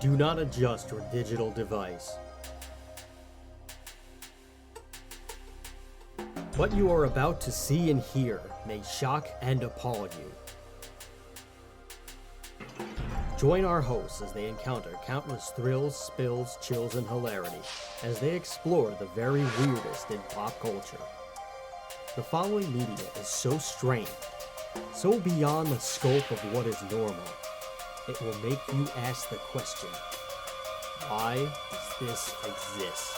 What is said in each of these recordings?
Do not adjust your digital device. What you are about to see and hear may shock and appall you. Join our hosts as they encounter countless thrills, spills, chills, and hilarity as they explore the very weirdest in pop culture. The following media is so strange, so beyond the scope of what is normal, it will make you ask the question, why does this exist?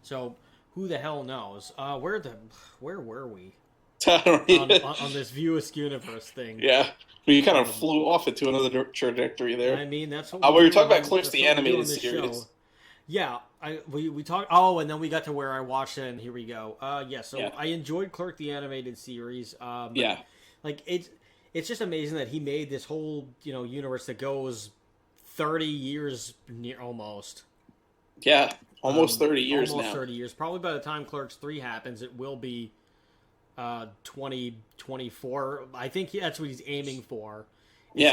So, who the hell knows? Where were we on this View Askewniverse thing? Yeah, you kind of flew off into another trajectory there. I mean, that's what we were talking about Clerks, the animated series. Show. Yeah, we talked. Oh, and then we got to where I watched it, and here we go. I enjoyed Clerk, the animated series. Like it's just amazing that he made this whole universe that goes 30 years almost. Yeah. Almost 30 years now. Almost 30 years. Probably by the time Clerks 3 happens, it will be 2024. I think that's what he's aiming for.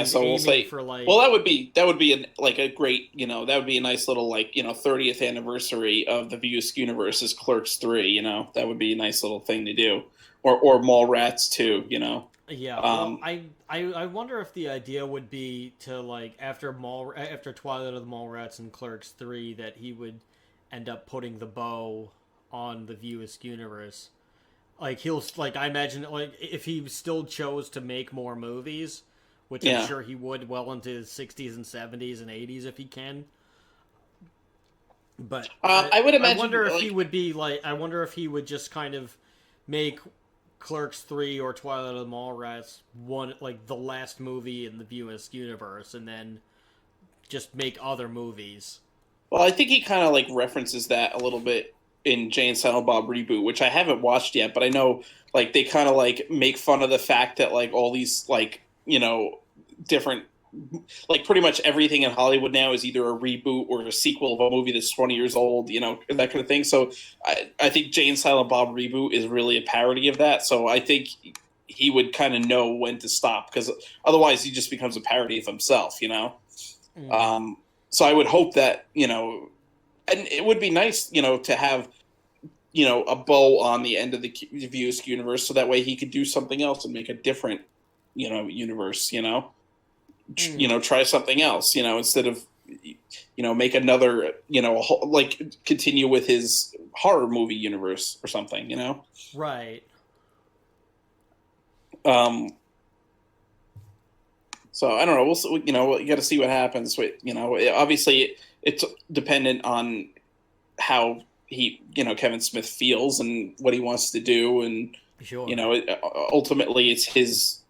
So we'll say for that would be a great, that would be a nice little 30th anniversary of the View Askewniverse is Clerks 3, that would be a nice little thing to do. Or Mallrats 2, Yeah, I wonder if the idea would be to after Twilight of the Mallrats and Clerks 3 that he would end up putting the bow on the View Askewniverse. I imagine if he still chose to make more movies, which I'm sure he would well into his 60s and 70s and 80s if he can. But I would imagine. I wonder if he would be I wonder if he would just kind of make Clerks 3 or Twilight of the Mallrats one the last movie in the View Askewniverse, and then just make other movies. Well, I think he kind of references that a little bit in Jay and Silent Bob Reboot, which I haven't watched yet, but I know they kind of make fun of the fact that all these different pretty much everything in Hollywood now is either a reboot or a sequel of a movie that's 20 years old, that kind of thing. So I think Jay and Silent Bob Reboot is really a parody of that. So I think he would kind of know when to stop, because otherwise he just becomes a parody of himself, Mm. So I would hope that, and it would be nice, to have, a bow on the end of the View Askewniverse, so that way he could do something else and make a different, universe, try something else, instead of, make another, continue with his horror movie universe or something, Right. So I don't know. We'll you got to see what happens. Obviously it's dependent on how Kevin Smith feels and what he wants to do, and sure. Ultimately it's his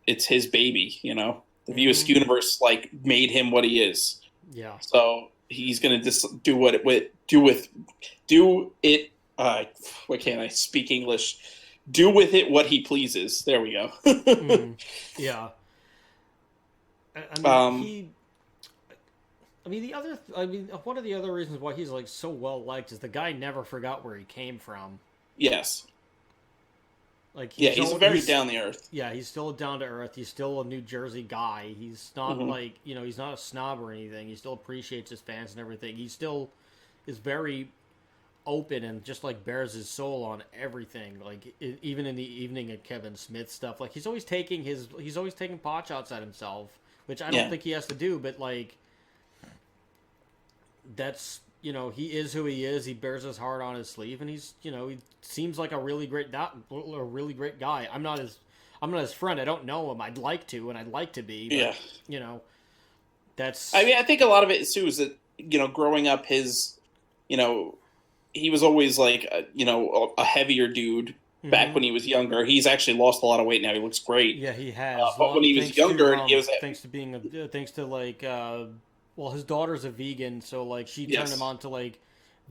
baby. The View Askewniverse made him what he is. Yeah. So he's gonna just do it. Why can't I speak English? Do with it what he pleases. There we go. Yeah. One of the other reasons why he's so well liked is the guy never forgot where he came from. Yes. He's very down to earth. Yeah, he's still down to earth. He's still a New Jersey guy. He's not he's not a snob or anything. He still appreciates his fans and everything. He still is very open and just bears his soul on everything. Even in the evening at Kevin Smith stuff, he's always taking pot shots at himself, which I don't think he has to do, but that's he is who he is. He bears his heart on his sleeve, and he's he seems like a really great guy. I'm not his friend. I don't know him. I'd like to, and I'd like to be. But, that's. I mean, I think a lot of it too is that growing up, his he was always a heavier dude back when he was younger. He's actually lost a lot of weight now. He looks great. Yeah, he has. But when he was younger, he was thanks to his daughter's a vegan, so she turned him on to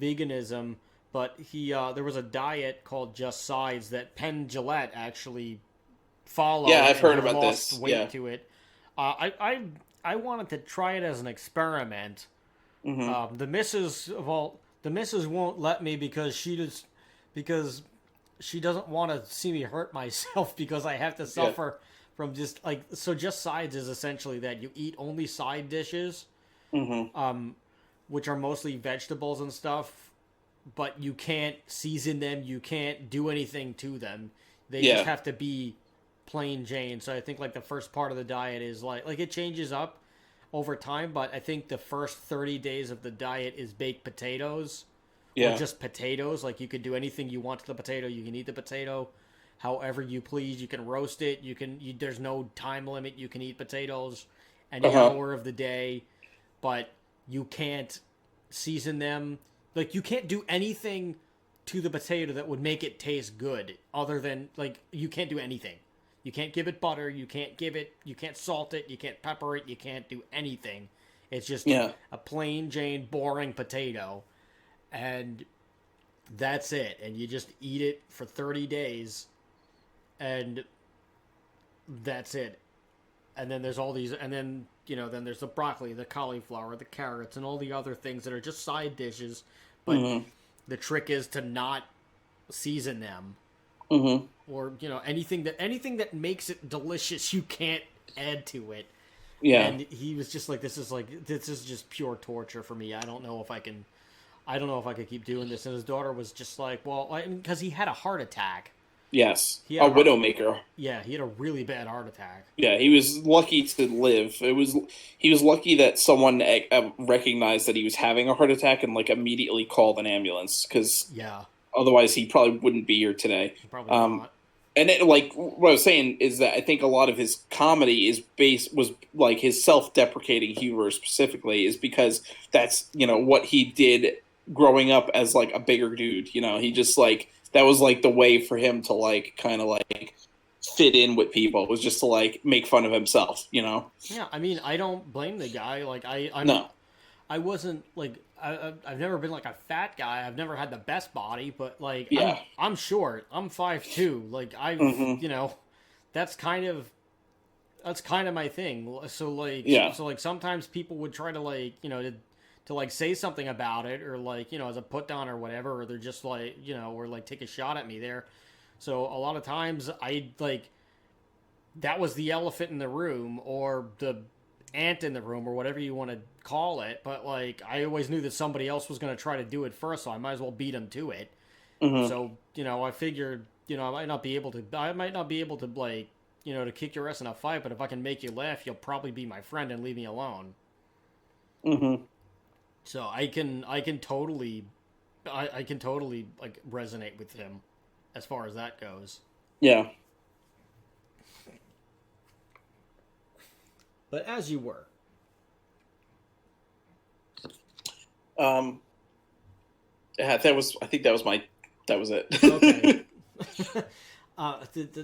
veganism, but he there was a diet called Just Sides that Penn Jillette actually followed. Yeah, I've heard and about lost this. weight Yeah. to it. I wanted to try it as an experiment. Mm-hmm. The missus won't let me because she doesn't want to see me hurt myself because I have to suffer from just like so. Just Sides is essentially that you eat only side dishes, which are mostly vegetables and stuff, but you can't season them. You can't do anything to them. They just have to be plain Jane. So I think like the first part of the diet is like it changes up over time, but I think the first 30 days of the diet is baked potatoes. Or just potatoes. Like you could do anything you want to the potato. You can eat the potato however you please. You can roast it. There's no time limit. You can eat potatoes any hour of the day, but you can't season them. Like you can't do anything to the potato that would make it taste good other than like you can't do anything. You can't give it butter. You can't salt it. You can't pepper it. You can't do anything. It's just a plain Jane boring potato. And that's it. And you just eat it for 30 days. And that's it. And then there's all these, and then, then there's the broccoli, the cauliflower, the carrots, and all the other things that are just side dishes. But the trick is to not season them. Or, anything that makes it delicious, you can't add to it. Yeah. And he was just like, this is just pure torture for me. I don't know if I could keep doing this. And his daughter was just like, well, because he had a heart attack. Yes, a widowmaker. Yeah, he had a really bad heart attack. Yeah, he was lucky to live. He was lucky that someone recognized that he was having a heart attack and like immediately called an ambulance. Because otherwise he probably wouldn't be here today. Probably not. And like what I was saying is that I think a lot of his comedy was like his self-deprecating humor specifically is because that's what he did growing up as like a bigger dude. He just like that was like the way for him to like kind of like fit in with people. It was just to like make fun of himself. Yeah, I mean, I don't blame the guy. Like I wasn't like I've never been like a fat guy. I've never had the best body, but like I'm short. I'm 5'2". Like that's kind of my thing. So like sometimes people would try to like to like say something about it or like as a put down or whatever, or they're just like or like take a shot at me there. So a lot of times I like that was the elephant in the room or the ant in the room or whatever you want to call it, but like I always knew that somebody else was going to try to do it first, so I might as well beat him to it. So I figured I might not be able to like to kick your ass in a fight, but if I can make you laugh, you'll probably be my friend and leave me alone. So I can totally like resonate with him as far as that goes. Yeah. But as you were. Yeah, I think that was it. Okay.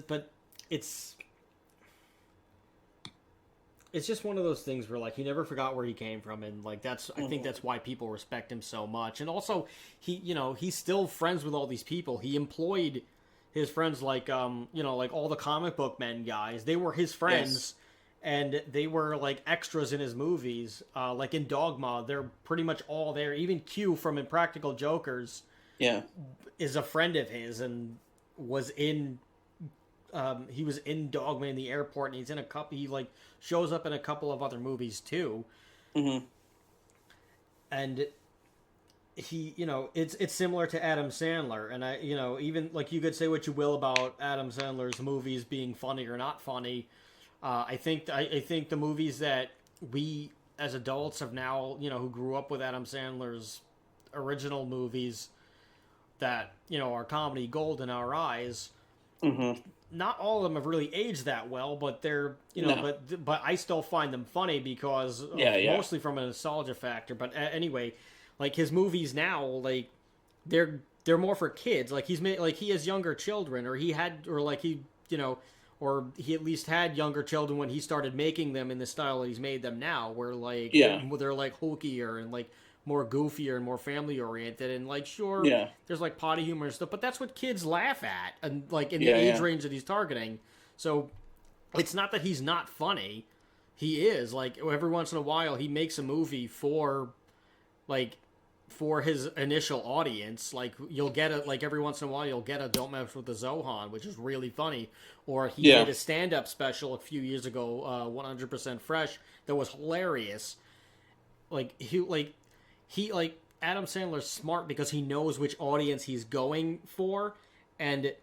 But it's just one of those things where like he never forgot where he came from, and like I think that's why people respect him so much. And also he's still friends with all these people. He employed his friends like like all the comic book men guys. They were his friends. Yes. And they were like extras in his movies. Like in Dogma, they're pretty much all there. Even Q from Impractical Jokers is a friend of his and was in he was in Dogma in the airport, and he's in he like shows up in a couple of other movies too. And he it's similar to Adam Sandler, and I even like you could say what you will about Adam Sandler's movies being funny or not funny. I think the movies that we as adults have now, who grew up with Adam Sandler's original movies that, are comedy gold in our eyes, not all of them have really aged that well, but they're, but I still find them funny because mostly from a nostalgia factor. But anyway, like his movies now, like they're more for kids. Like he has younger children, or he at least had younger children when he started making them in the style that he's made them now, where like they're like hulkier and like more goofier and more family oriented, and like sure, Yeah. there's like potty humor and stuff, but that's what kids laugh at, and like in the Yeah, age yeah. range that he's targeting. So it's not that he's not funny. He is like every once in a while he makes a movie like for his initial audience. Like you'll get it like every once in a while you'll get a Don't Mess with the Zohan, which is really funny. Or he Yeah. did a stand-up special a few years ago, 100% Fresh, that was hilarious. Like Adam Sandler's smart because he knows which audience he's going for, and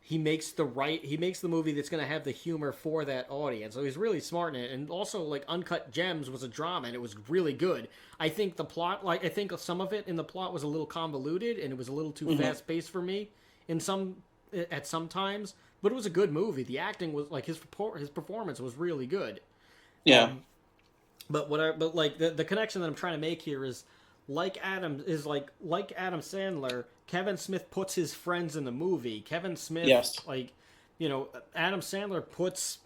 he makes the movie that's going to have the humor for that audience. So he's really smart in it. And also, like, Uncut Gems was a drama, and it was really good. I think the plot, like, I think some of it in the plot was a little convoluted, and it was a little too fast paced for me at some times. But it was a good movie. The acting was like his performance was really good. Yeah. But the connection that I'm trying to make here is like Adam Sandler, Kevin Smith puts his friends in the movie. Kevin Smith, Yes. Adam Sandler puts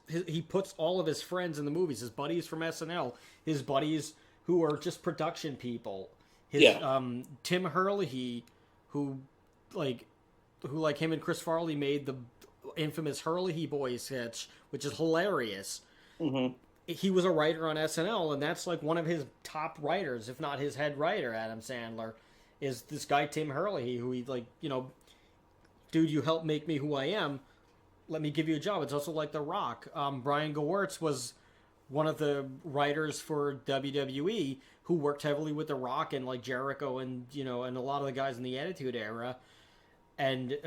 all of his friends in the movies. His buddies from SNL, his buddies who are just production people. Tim Hurley, who him and Chris Farley made the infamous Hurley Boys sketch, which is hilarious. Mm-hmm. He was a writer on SNL, and that's like one of his top writers, if not his head writer. Adam Sandler is this guy Tim Hurley, who he dude, you helped make me who I am. Let me give you a job. It's also like The Rock. Brian Gowertz was one of the writers for WWE who worked heavily with The Rock and like Jericho and and a lot of the guys in the Attitude Era, and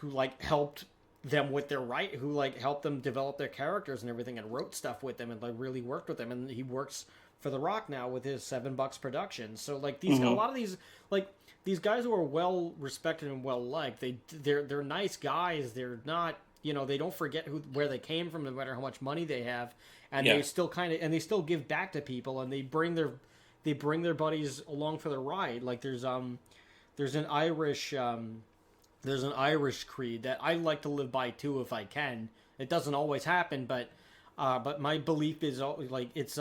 who like helped them with who like helped them develop their characters and everything, and wrote stuff with them and like really worked with them. And he works for The Rock now with his $7 Productions. So like a lot of these guys who are well respected and well liked, they're nice guys. They're not, they don't forget where they came from, no matter how much money they have, and they still they still give back to people, and they bring their buddies along for the ride. Like there's an Irish creed that I like to live by too if I can. It doesn't always happen, but my belief is like it's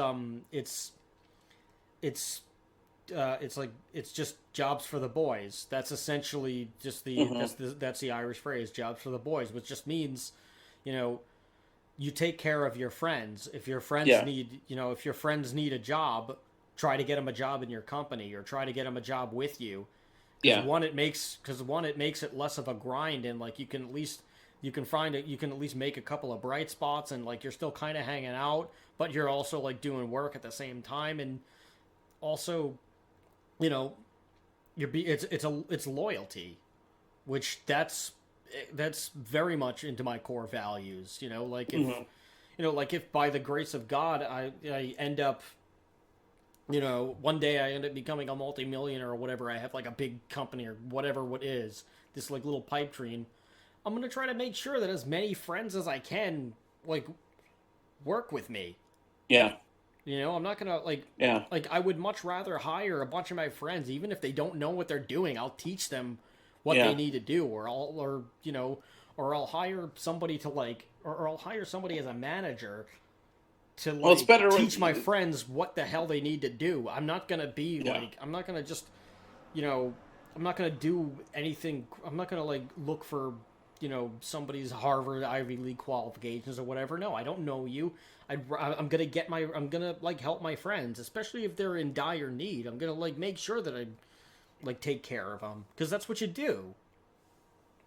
just jobs for the boys. That's essentially just that's the Irish phrase, jobs for the boys, which just means, you take care of your friends. If your friends need a job, try to get them a job in your company, or try to get them a job with you. Yeah. It makes it less of a grind, and like you can at least make a couple of bright spots, and like you're still kind of hanging out, but you're also like doing work at the same time, and also, it's loyalty, which that's very much into my core values. If by the grace of God I end up, one day I end up becoming a multimillionaire or whatever, I have like a big company or whatever this like little pipe dream, I'm going to try to make sure that as many friends as I can, like, work with me. Yeah. I'm not going to like I would much rather hire a bunch of my friends, even if they don't know what they're doing. I'll teach them what they need to do, or I'll hire somebody or I'll hire somebody as a manager to it's better teach my friends what the hell they need to do. I'm not going to be I'm not going to just, I'm not going to do anything. I'm not going to like look for, somebody's Harvard Ivy League qualifications or whatever. No, I don't know you. I'm going to like help my friends, especially if they're in dire need. I'm going to like make sure that I like take care of them, because that's what you do.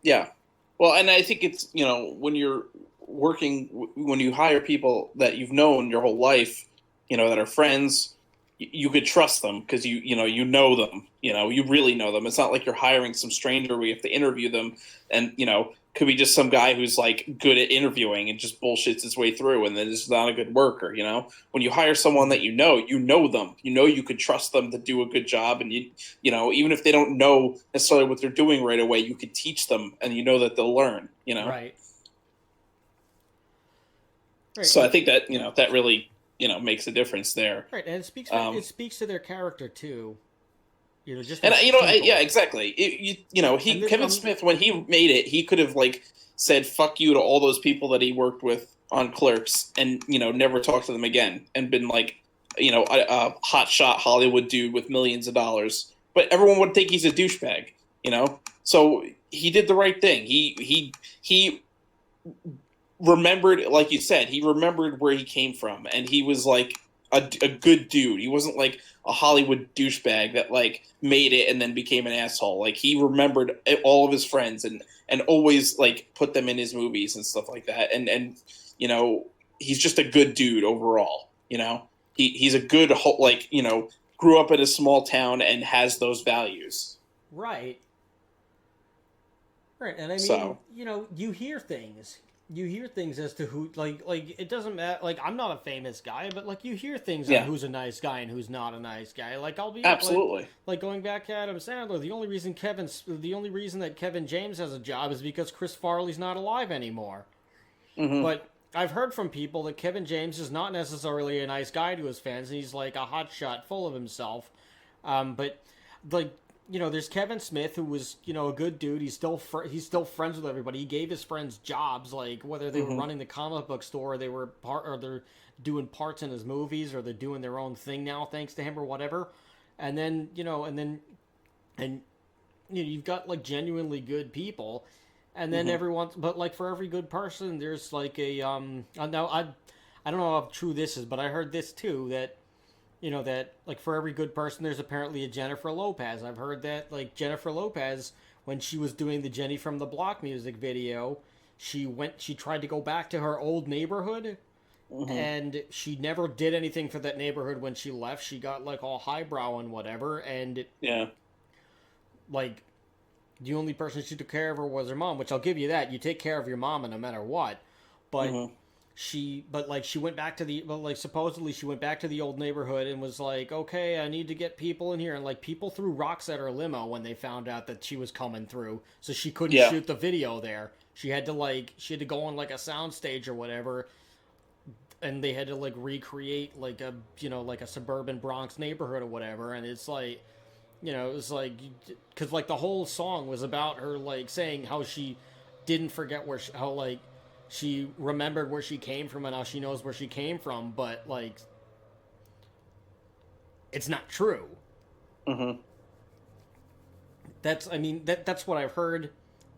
Yeah. Well, and I think it's, when you're working, when you hire people that you've known your whole life, that are friends, you could trust them because you know them, you really know them. It's not like you're hiring some stranger where you have to interview them, and could be just some guy who's like good at interviewing and just bullshits his way through, and then is not a good worker. When you hire someone that you know them, you could trust them to do a good job, and even if they don't know necessarily what they're doing right away, you could teach them, and that they'll learn. Right. So I think that that really makes a difference there. Right, and it speaks to their character too. Yeah, exactly. Kevin Smith, when he made it, he could have like said "fuck you" to all those people that he worked with on Clerks, and never talked to them again, and been like a hotshot Hollywood dude with millions of dollars, but everyone would think he's a douchebag. So he did the right thing. He remembered, like you said, he remembered where he came from, and he was like a good dude. He wasn't like a Hollywood douchebag that like made it and then became an asshole. Like he remembered all of his friends and always like put them in his movies and stuff like that. And he's just a good dude overall. He's a good grew up in a small town and has those values. Right. Right, and I mean, So, you hear things. You hear things as to who, like it doesn't matter. Like, I'm not a famous guy, but like you hear things on who's a nice guy and who's not a nice guy. Like, I'll be absolutely like going back to Adam Sandler. The only reason that Kevin James has a job is because Chris Farley's not alive anymore. Mm-hmm. But I've heard from people that Kevin James is not necessarily a nice guy to his fans, and he's like a hotshot full of himself. But like, there's Kevin Smith, who was, a good dude. He's still friends with everybody. He gave his friends jobs, like whether they were running the comic book store, or they're doing parts in his movies, or they're doing their own thing now, thanks to him, or whatever. And then, you've got like genuinely good people, and then but like for every good person, there's like a now I don't know how true this is, but I heard this too, that that like for every good person there's apparently a Jennifer Lopez. I've heard that like Jennifer Lopez, when she was doing the Jenny from the Block music video, she tried to go back to her old neighborhood, and she never did anything for that neighborhood when she left. She got like all highbrow and whatever, and like the only person she took care of her was her mom, which I'll give you that. You take care of your mama no matter what. But she went back to supposedly she went back to the old neighborhood and was like, okay, I need to get people in here. And like people threw rocks at her limo when they found out that she was coming through. So she couldn't shoot the video there. She had to go on like a sound stage or whatever. And they had to like recreate like a suburban Bronx neighborhood or whatever. And it's like, it was like, because like the whole song was about her like saying how she didn't forget she remembered where she came from and how she knows where she came from, but like it's not true. That's what I've heard.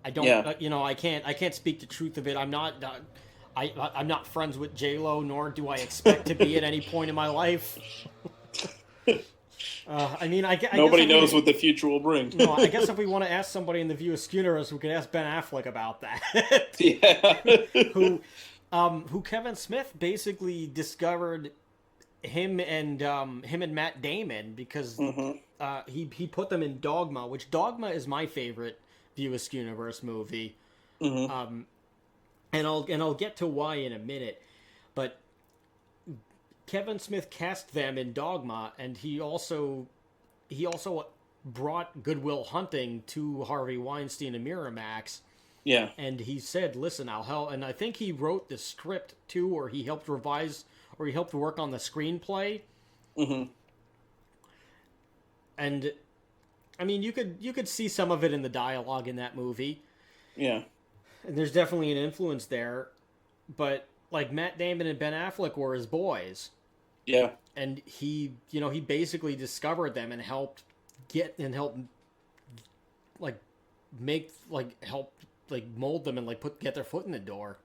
I don't I can't speak the truth of it. I'm not friends with J-Lo, nor do I expect to be at any point in my life. Nobody knows what the future will bring. No, I guess if we want to ask somebody in the View Askewniverse, we could ask Ben Affleck about that. Who Kevin Smith basically discovered him and Matt Damon because he put them in Dogma, which Dogma is my favorite View Askewniverse movie. And I'll get to why in a minute, but Kevin Smith cast them in Dogma, and he also brought Good Will Hunting to Harvey Weinstein and Miramax. Yeah. And he said, listen, I'll help. And I think he wrote the script too, or he helped revise, or he helped work on the screenplay. And I mean, you could see some of it in the dialogue in that movie. Yeah. And there's definitely an influence there, but like Matt Damon and Ben Affleck were his boys. Yeah. And he basically discovered them and help mold them and get their foot in the door.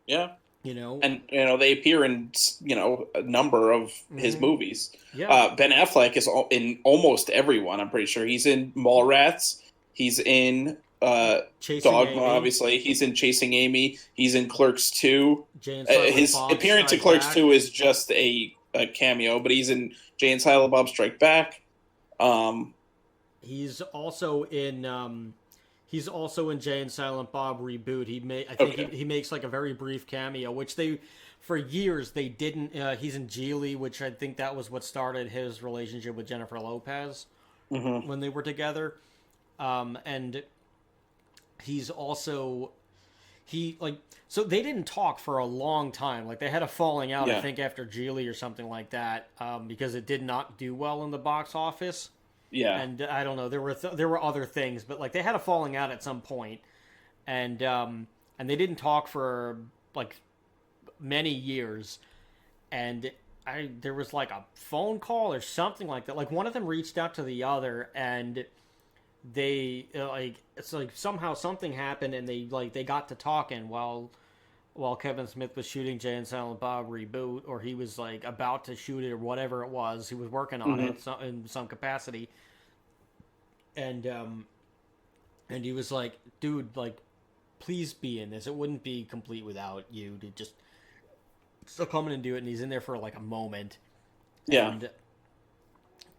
Yeah. And they appear in a number of his movies. Yeah. Ben Affleck is in almost everyone. I'm pretty sure he's in Mallrats. He's in Dogma, Amy. Obviously. He's in Chasing Amy. He's in Clerks 2. His Bob appearance in Clerks 2 is just a cameo, but he's in Jay and Silent Bob Strike Back. He's also in Jay and Silent Bob Reboot. He makes like a very brief cameo, which for years they didn't. He's in Geely, which I think that was what started his relationship with Jennifer Lopez when they were together. And he's also so they didn't talk for a long time. Like they had a falling out, I think, after Geely or something like that, because it did not do well in the box office. Yeah, and I don't know. There were other things, but like they had a falling out at some point, and they didn't talk for like many years, and there was like a phone call or something like that. Like one of them reached out to the other, and they like it's like somehow something happened, and they got to talking while Kevin Smith was shooting Jay and Silent Bob reboot, or he was like about to shoot it or whatever it was. He was working on it in some capacity, and he was like, "Dude, like, please be in this. It wouldn't be complete without you to just still come in and do it." And he's in there for like a moment, and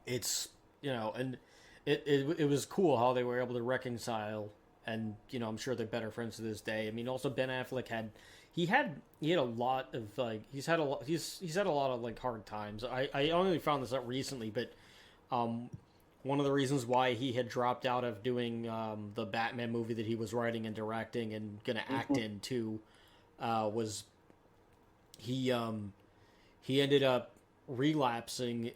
it's and it was cool how they were able to reconcile, and I'm sure they're better friends to this day. I mean, also Ben Affleck had a lot of like he's had a lot of like hard times. I only found this out recently, but one of the reasons why he had dropped out of doing the Batman movie that he was writing and directing and gonna act in too was he ended up relapsing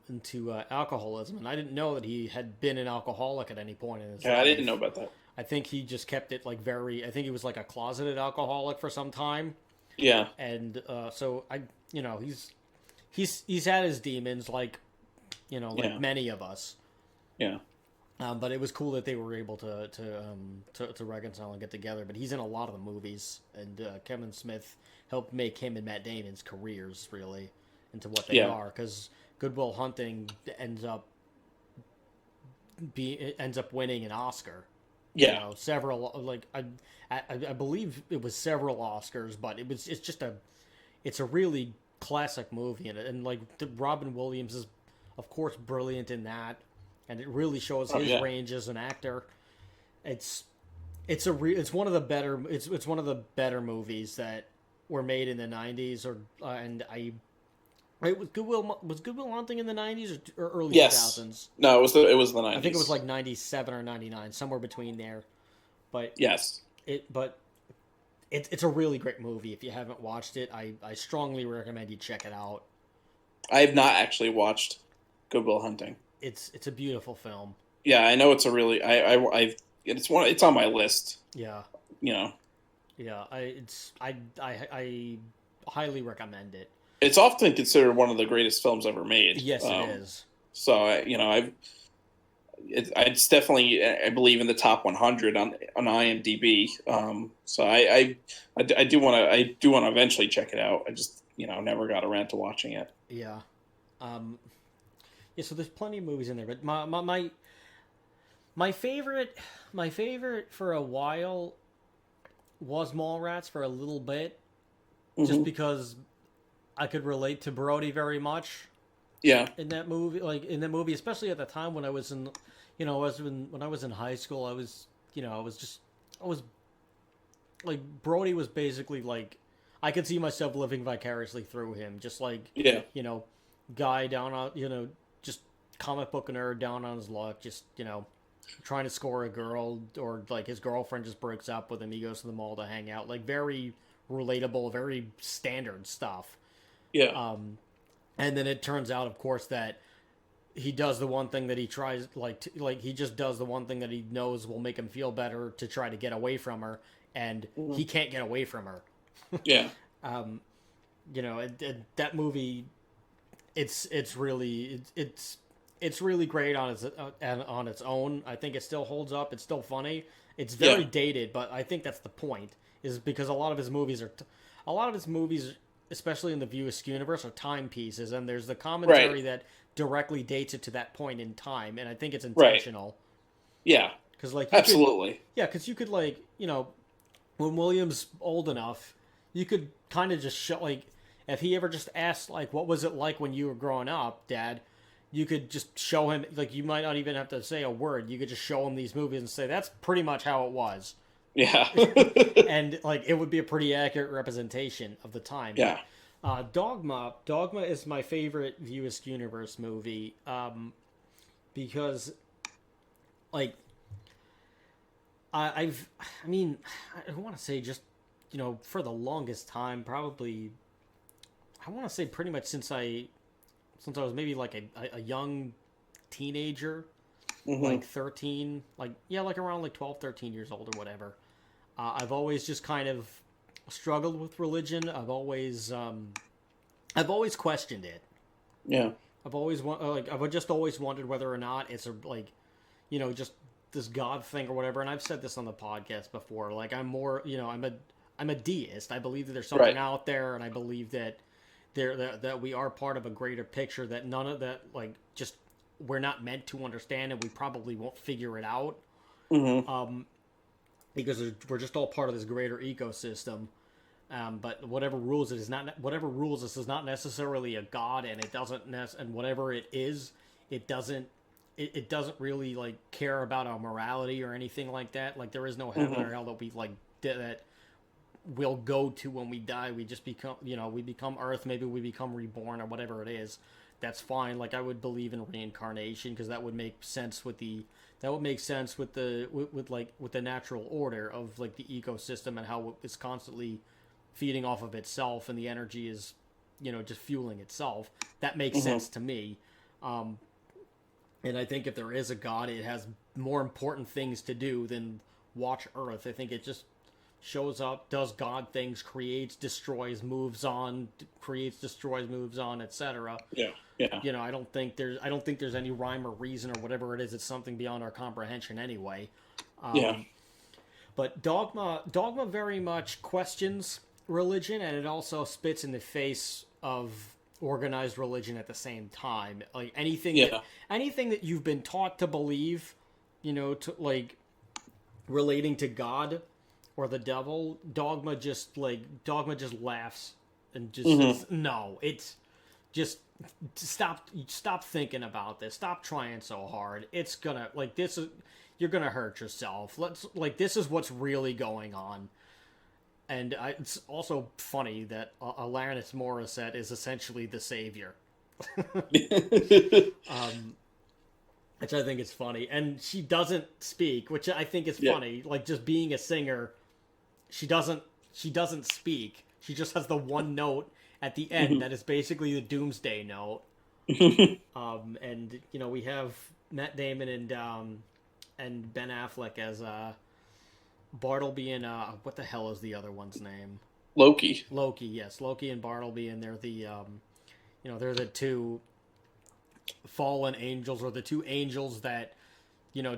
into alcoholism, and I didn't know that he had been an alcoholic at any point in his life. I didn't know about that. I think he just kept it like I think he was like a closeted alcoholic for some time. Yeah. And so he's had his demons like many of us. Yeah. But it was cool that they were able to reconcile and get together. But he's in a lot of the movies, and Kevin Smith helped make him and Matt Damon's careers really into what they are. Because Good Will Hunting ends up winning an Oscar. Yeah, several like I believe it was several Oscars, but it's a really classic movie, and like Robin Williams is of course brilliant in that, and it really shows his range as an actor. It's one of the better movies that were made in the 90s, Right, was Good Will Hunting in the 90s or early 2000s? No, it was the 90s. I think it was like 97 or 99, somewhere between there. But yes, it's a really great movie. If you haven't watched it, I strongly recommend you check it out. I have not actually watched Good Will Hunting. It's a beautiful film. Yeah, I know it's a really it's on my list. Yeah. Yeah, I highly recommend it. It's often considered one of the greatest films ever made. Yes, it is. So it's definitely, I believe, in the top 100 on IMDb. So I do want to eventually check it out. I just never got around to watching it. Yeah. So there's plenty of movies in there, but my favorite for a while was Mallrats for a little bit, just because I could relate to Brody very much. Yeah. In that movie, especially at the time when I was in, when I was in high school, I was like, Brody was basically like, I could see myself living vicariously through him, just like, guy down on, just comic book nerd down on his luck, just, trying to score a girl, or like his girlfriend just breaks up with him, he goes to the mall to hang out, like very relatable, very standard stuff. Yeah. And then it turns out, of course, that he does the one thing that he tries, he just does the one thing that he knows will make him feel better to try to get away from her, and he can't get away from her. Yeah. That movie, it's really great on its own. I think it still holds up. It's still funny. It's very dated, but I think that's the point. Is because a lot of his movies, especially in the View Askewniverse, are timepieces, and there's the commentary that directly dates it to that point in time, and I think it's intentional. Right. Yeah. Because absolutely. Because you could when William's old enough, you could kind of just show if he ever just asked what was it like when you were growing up, Dad. You could just show him, you might not even have to say a word. You could just show him these movies and say, that's pretty much how it was. Yeah. And, it would be a pretty accurate representation of the time. Yeah. Dogma is my favorite View Askewniverse movie, because, I want to say just, for the longest time, probably, I want to say pretty much since I was maybe a young teenager, 13, around 12, 13 years old or whatever. I've always just kind of struggled with religion. I've always I've always questioned it. Yeah. I've just always wondered whether or not it's a just this God thing or whatever. And I've said this on the podcast before. Like I'm more, I'm a deist. I believe that there's something out there, and I believe that that we are part of a greater picture that none of that just we're not meant to understand, and we probably won't figure it out. Mm-hmm. Because we're just all part of this greater ecosystem. But whatever rules this is not necessarily a god, and it doesn't and whatever it is, it doesn't really care about our morality or anything like that. Like there is no heaven or hell that we that we'll go to when we die. We just become we become Earth. Maybe we become reborn or whatever it is. That's fine. Like I would believe in reincarnation because that would make sense with the natural order of the ecosystem and how it's constantly feeding off of itself, and the energy is just fueling itself. That makes sense to me. And I think if there is a god, it has more important things to do than watch Earth. I think it just shows up, does god things, creates, destroys, moves on, etc. Yeah. I don't think there's any rhyme or reason or whatever it is. It's something beyond our comprehension anyway. But Dogma very much questions religion, and it also spits in the face of organized religion at the same time. Like anything that you've been taught to believe, to relating to God or the devil, Dogma just laughs and just says, no, it's just stop thinking about this. Stop trying so hard. It's gonna you're gonna hurt yourself. This is what's really going on. And it's also funny that Alanis Morissette is essentially the savior. Which I think is funny. And she doesn't speak, which I think is funny. Like, just being a singer, she doesn't speak. She just has the one note at the end that is basically the doomsday note. And, we have Matt Damon and Ben Affleck as Bartleby and what the hell is the other one's name? Loki, yes, Loki and Bartleby, and they're the they're the two fallen angels, or the two angels that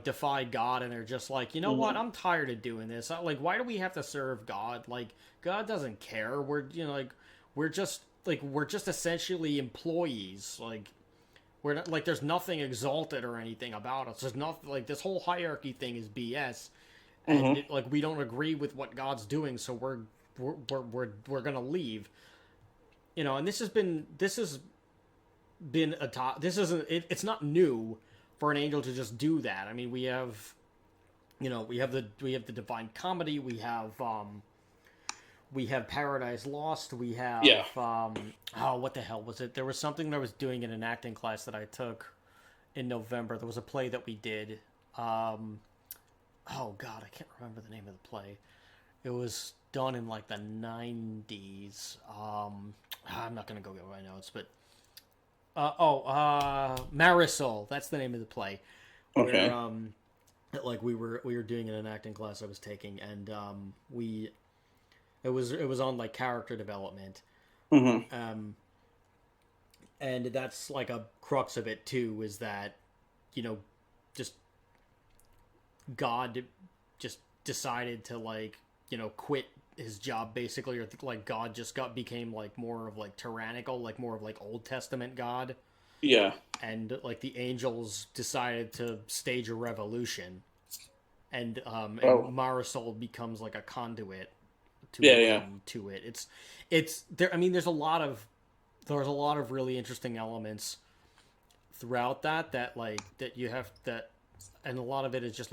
defied God, and they're just like, what, I'm tired of doing this. Why do we have to serve God? God doesn't care. We're just essentially employees. We're not, there's nothing exalted or anything about us. There's nothing, this whole hierarchy thing is BS. And we don't agree with what God's doing, so we're gonna leave. And this has been a top. This isn't. It's not new for an angel to just do that. I mean, we have the Divine Comedy. We have Paradise Lost. We have what the hell was it? There was something that I was doing in an acting class that I took in November. There was a play that we did. Oh God, I can't remember the name of the play. It was done in the 90s. I'm not gonna go get my notes, but Marisol. That's the name of the play. Okay. Where, we were doing in an acting class I was taking, and it was on character development. And that's a crux of it too, is that just God just decided to quit his job basically, or God just became more of tyrannical, more of Old Testament God. Yeah. And the angels decided to stage a revolution, and Marisol becomes a conduit to it. It's there. I mean, there's a lot of really interesting elements throughout that you have that. And a lot of it is just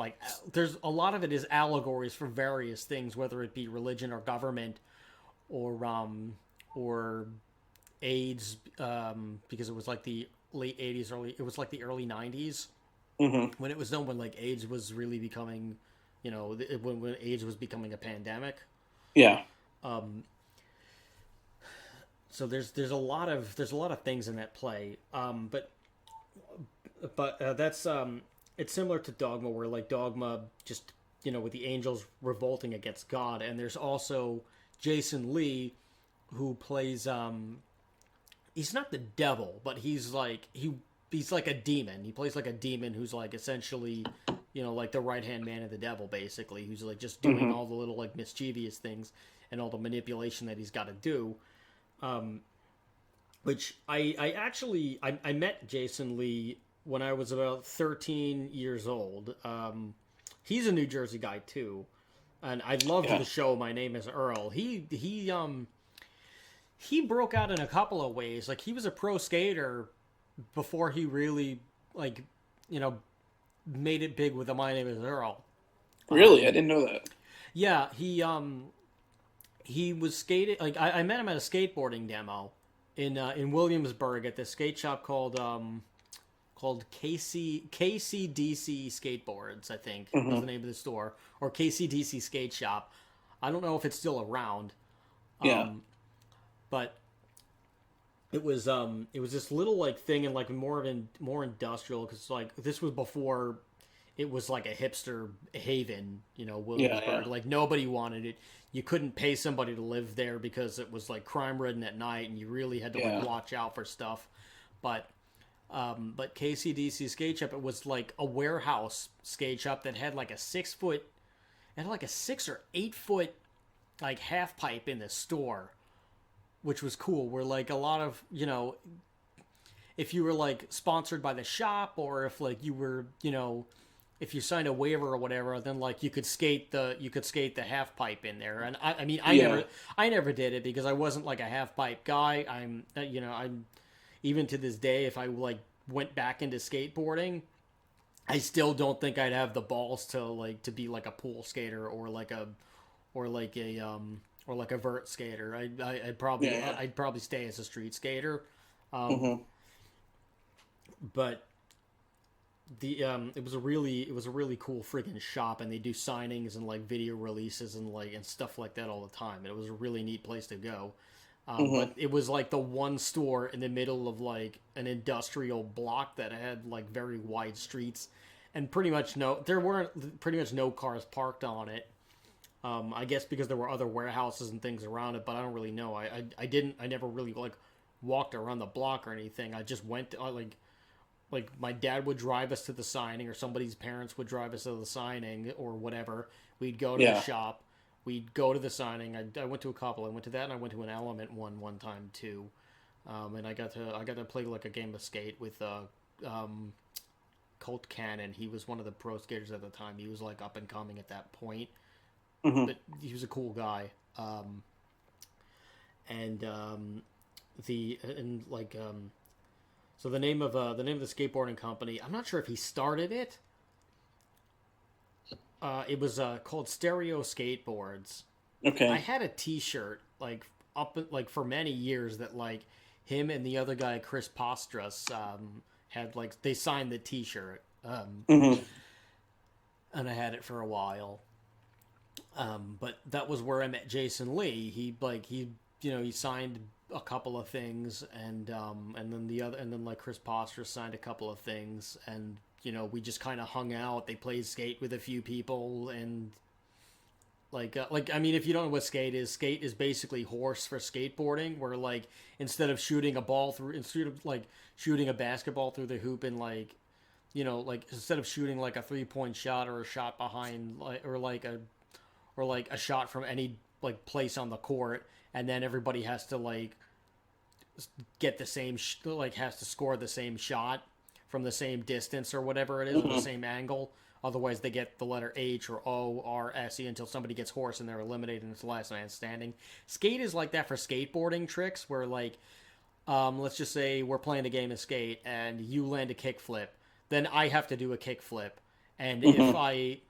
there's a lot of it is allegories for various things, whether it be religion or government or AIDS, because it was the late 80s, the early 90s, when it was known when AIDS was really becoming, when AIDS was becoming a pandemic. Yeah. So there's a lot of things in that play, but that's it's similar to Dogma, where Dogma just with the angels revolting against God, and there's also Jason Lee, who plays he's not the devil, but he's like he's like a demon. He plays like a demon who's like essentially, like the right hand man of the devil, basically, who's like just doing all the little like mischievous things and all the manipulation that he's got to do. Which I actually I met Jason Lee when I was about 13 years old. He's a New Jersey guy too, and I loved the show. My Name Is Earl. He broke out in a couple of ways. Like, he was a pro skater before he really, like, made it big with the My Name Is Earl. Really? I didn't know that. Yeah, he was skating. Like, I met him at a skateboarding demo in Williamsburg at this skate shop called KCDC Skateboards, I think was the name of the store, or KCDC Skate Shop. I don't know if it's still around. But it was this little like thing and like more industrial, because like this was before it was like a hipster haven, Williamsburg. Like, nobody wanted it. You couldn't pay somebody to live there because it was like crime ridden at night, and you really had to like watch out for stuff. But KCDC Skate Shop, it was like a warehouse skate shop that had like a 6 or 8 foot like half pipe in the store, which was cool. Where like a lot of, if you were like sponsored by the shop, or if like you were, if you signed a waiver or whatever, then like you could skate the half pipe in there. And I never did it because I wasn't like a half pipe guy. I'm even to this day, if I like went back into skateboarding, I still don't think I'd have the balls to be like a pool skater or like a vert skater. I'd probably stay as a street skater. But it was a really cool freaking shop, and they do signings and like video releases and stuff like that all the time. It was a really neat place to go. But it was like the one store in the middle of like an industrial block that had like very wide streets, and there weren't pretty much no cars parked on it. I guess because there were other warehouses and things around it, but I don't really know. I never really like walked around the block or anything. I just went like my dad would drive us to the signing, or somebody's parents would drive us to the signing or whatever. We'd go to the shop. We'd go to the signing. I went to a couple. I went to that, and I went to an Element one time too. And I got to play like a game of skate with Colt Cannon. He was one of the pro skaters at the time. He was like up and coming at that point. But he was a cool guy. So the name of the skateboarding company, I'm not sure if he started it. It was called Stereo Skateboards. Okay. I had a T-shirt for many years that like him and the other guy, Chris Postras, had like, they signed the T-shirt. And I had it for a while. But that was where I met Jason Lee. He signed a couple of things, and then like Chris Postras signed a couple of things, and we just kind of hung out. They played skate with a few people, and I mean, if you don't know what skate is basically horse for skateboarding, where like instead of shooting a basketball through the hoop and instead of shooting like a 3-point shot or a shot behind or a shot from any like place on the court, and then everybody has to get the same has to score the same shot from the same distance or whatever it is, or the same angle. Otherwise, they get the letter H or O, R, S, E until somebody gets horse and they're eliminated and it's the last man standing. Skate is like that for skateboarding tricks, where let's just say we're playing a game of skate and you land a kickflip, then I have to do a kickflip, and if I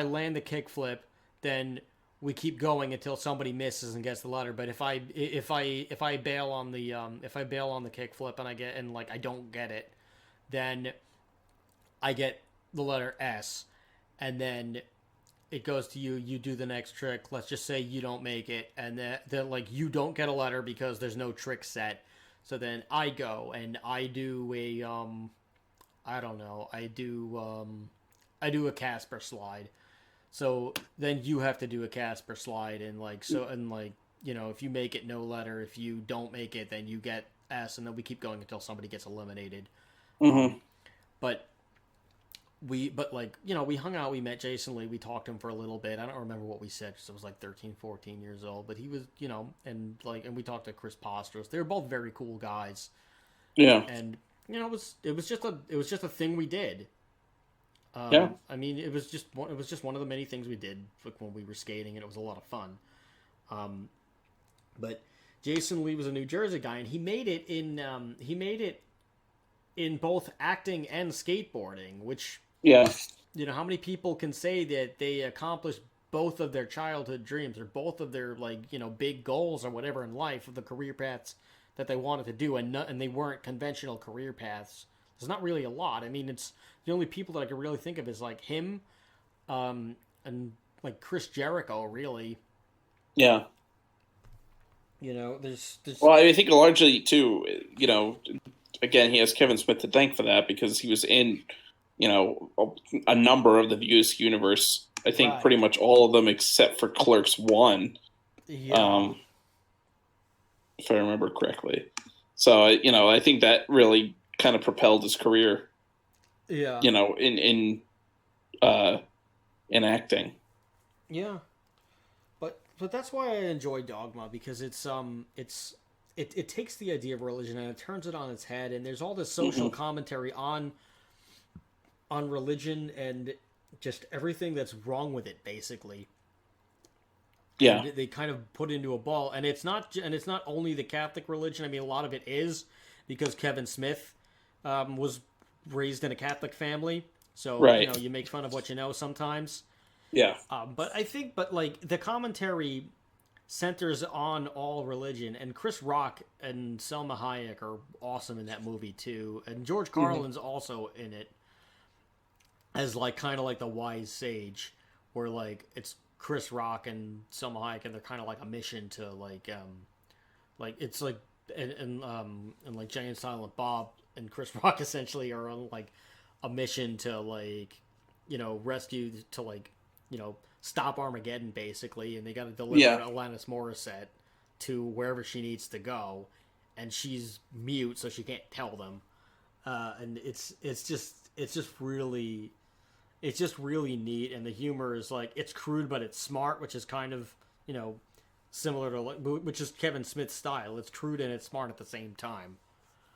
land the kickflip, then we keep going until somebody misses and gets the letter. But if I bail on the kickflip and I don't get it, then I get the letter S, and then it goes to you. You do the next trick. Let's just say you don't make it, and then you don't get a letter because there's no trick set. So then I go and I do I do a Casper slide. So then you have to do a Casper slide, and if you make it, no letter. If you don't make it, then you get S, and then we keep going until somebody gets eliminated. But we hung out, we met Jason Lee, we talked to him for a little bit. I don't remember what we said because I was like 13, 14 years old, but he was, and we talked to Chris Postros. They were both very cool guys. Yeah. And, it was just a thing we did. Yeah. I mean, it was just one of the many things we did when we were skating, and it was a lot of fun. But Jason Lee was a New Jersey guy, and he made it in both acting and skateboarding, which, how many people can say that they accomplished both of their childhood dreams or both of their big goals or whatever in life, of the career paths that they wanted to do, and they weren't conventional career paths. There's not really a lot. I mean, it's the only people that I can really think of is like him, and like Chris Jericho, really. Yeah. There's. Well, I think largely too, again, he has Kevin Smith to thank for that because he was in, a number of the View Askewniverse. I think pretty much all of them except for Clerks 1. Yeah. If I remember correctly. So, I think that really kind of propelled his career. Yeah. In acting. Yeah. But that's why I enjoy Dogma, because it takes the idea of religion and it turns it on its head, and there's all this social commentary on religion and just everything that's wrong with it, basically. Yeah. And they kind of put into a ball, and it's not only the Catholic religion. I mean, a lot of it is because Kevin Smith was raised in a Catholic family, so you make fun of what you know sometimes. Yeah. But the commentary centers on all religion, and Chris Rock and Selma Hayek are awesome in that movie too, and George Carlin's also in it as kind of like the wise sage, where it's Chris Rock and Selma Hayek, and they're kind of like a mission to it's like and Jay and Silent Bob and Chris Rock essentially are on a mission to rescue, to stop Armageddon, basically, and they got to deliver Alanis Morissette to wherever she needs to go, and she's mute, so she can't tell them. And it's just really neat, and the humor is it's crude, but it's smart, which is kind of similar to which is Kevin Smith's style. It's crude and it's smart at the same time.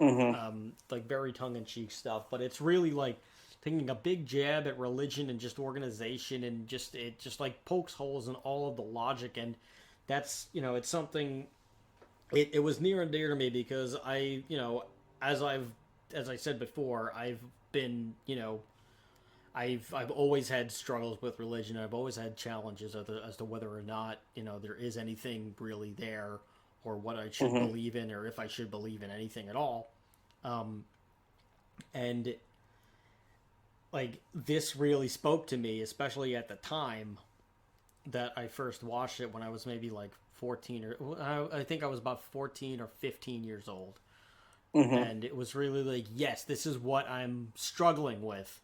Very tongue-in-cheek stuff, but it's really taking a big jab at religion and just organization, and it just pokes holes in all of the logic, and that's it's something. It was near and dear to me because I as I said before, I've been I've always had struggles with religion. I've always had challenges as to whether or not there is anything really there, or what I should believe in, or if I should believe in anything at all. And this really spoke to me, especially at the time that I first watched it, when I was maybe 14 or I think I was about 14 or 15 years old. And it was really yes, this is what I'm struggling with.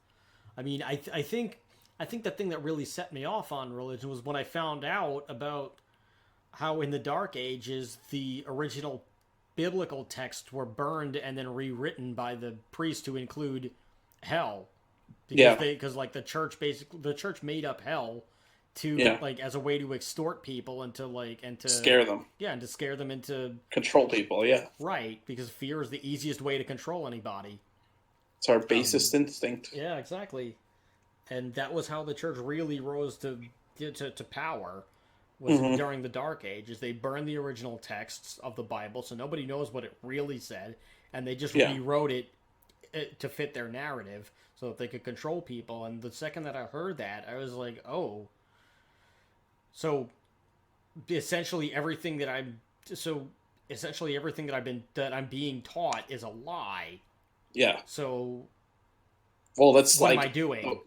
I mean, I think the thing that really set me off on religion was when I found out about how in the Dark Ages the original biblical texts were burned and then rewritten by the priest to include hell. Because the church made up hell to as a way to extort people and to scare them. Yeah, and to scare them into control people. Yeah, right. Because fear is the easiest way to control anybody. It's our basest instinct. Yeah, exactly. And that was how the church really rose to power. Was during the Dark Ages. They burned the original texts of the Bible, so nobody knows what it really said, and they just rewrote it to fit their narrative so that they could control people. And the second that I heard that, I was like, oh. So essentially everything that I'm being taught is a lie. Yeah. So that's what am I doing?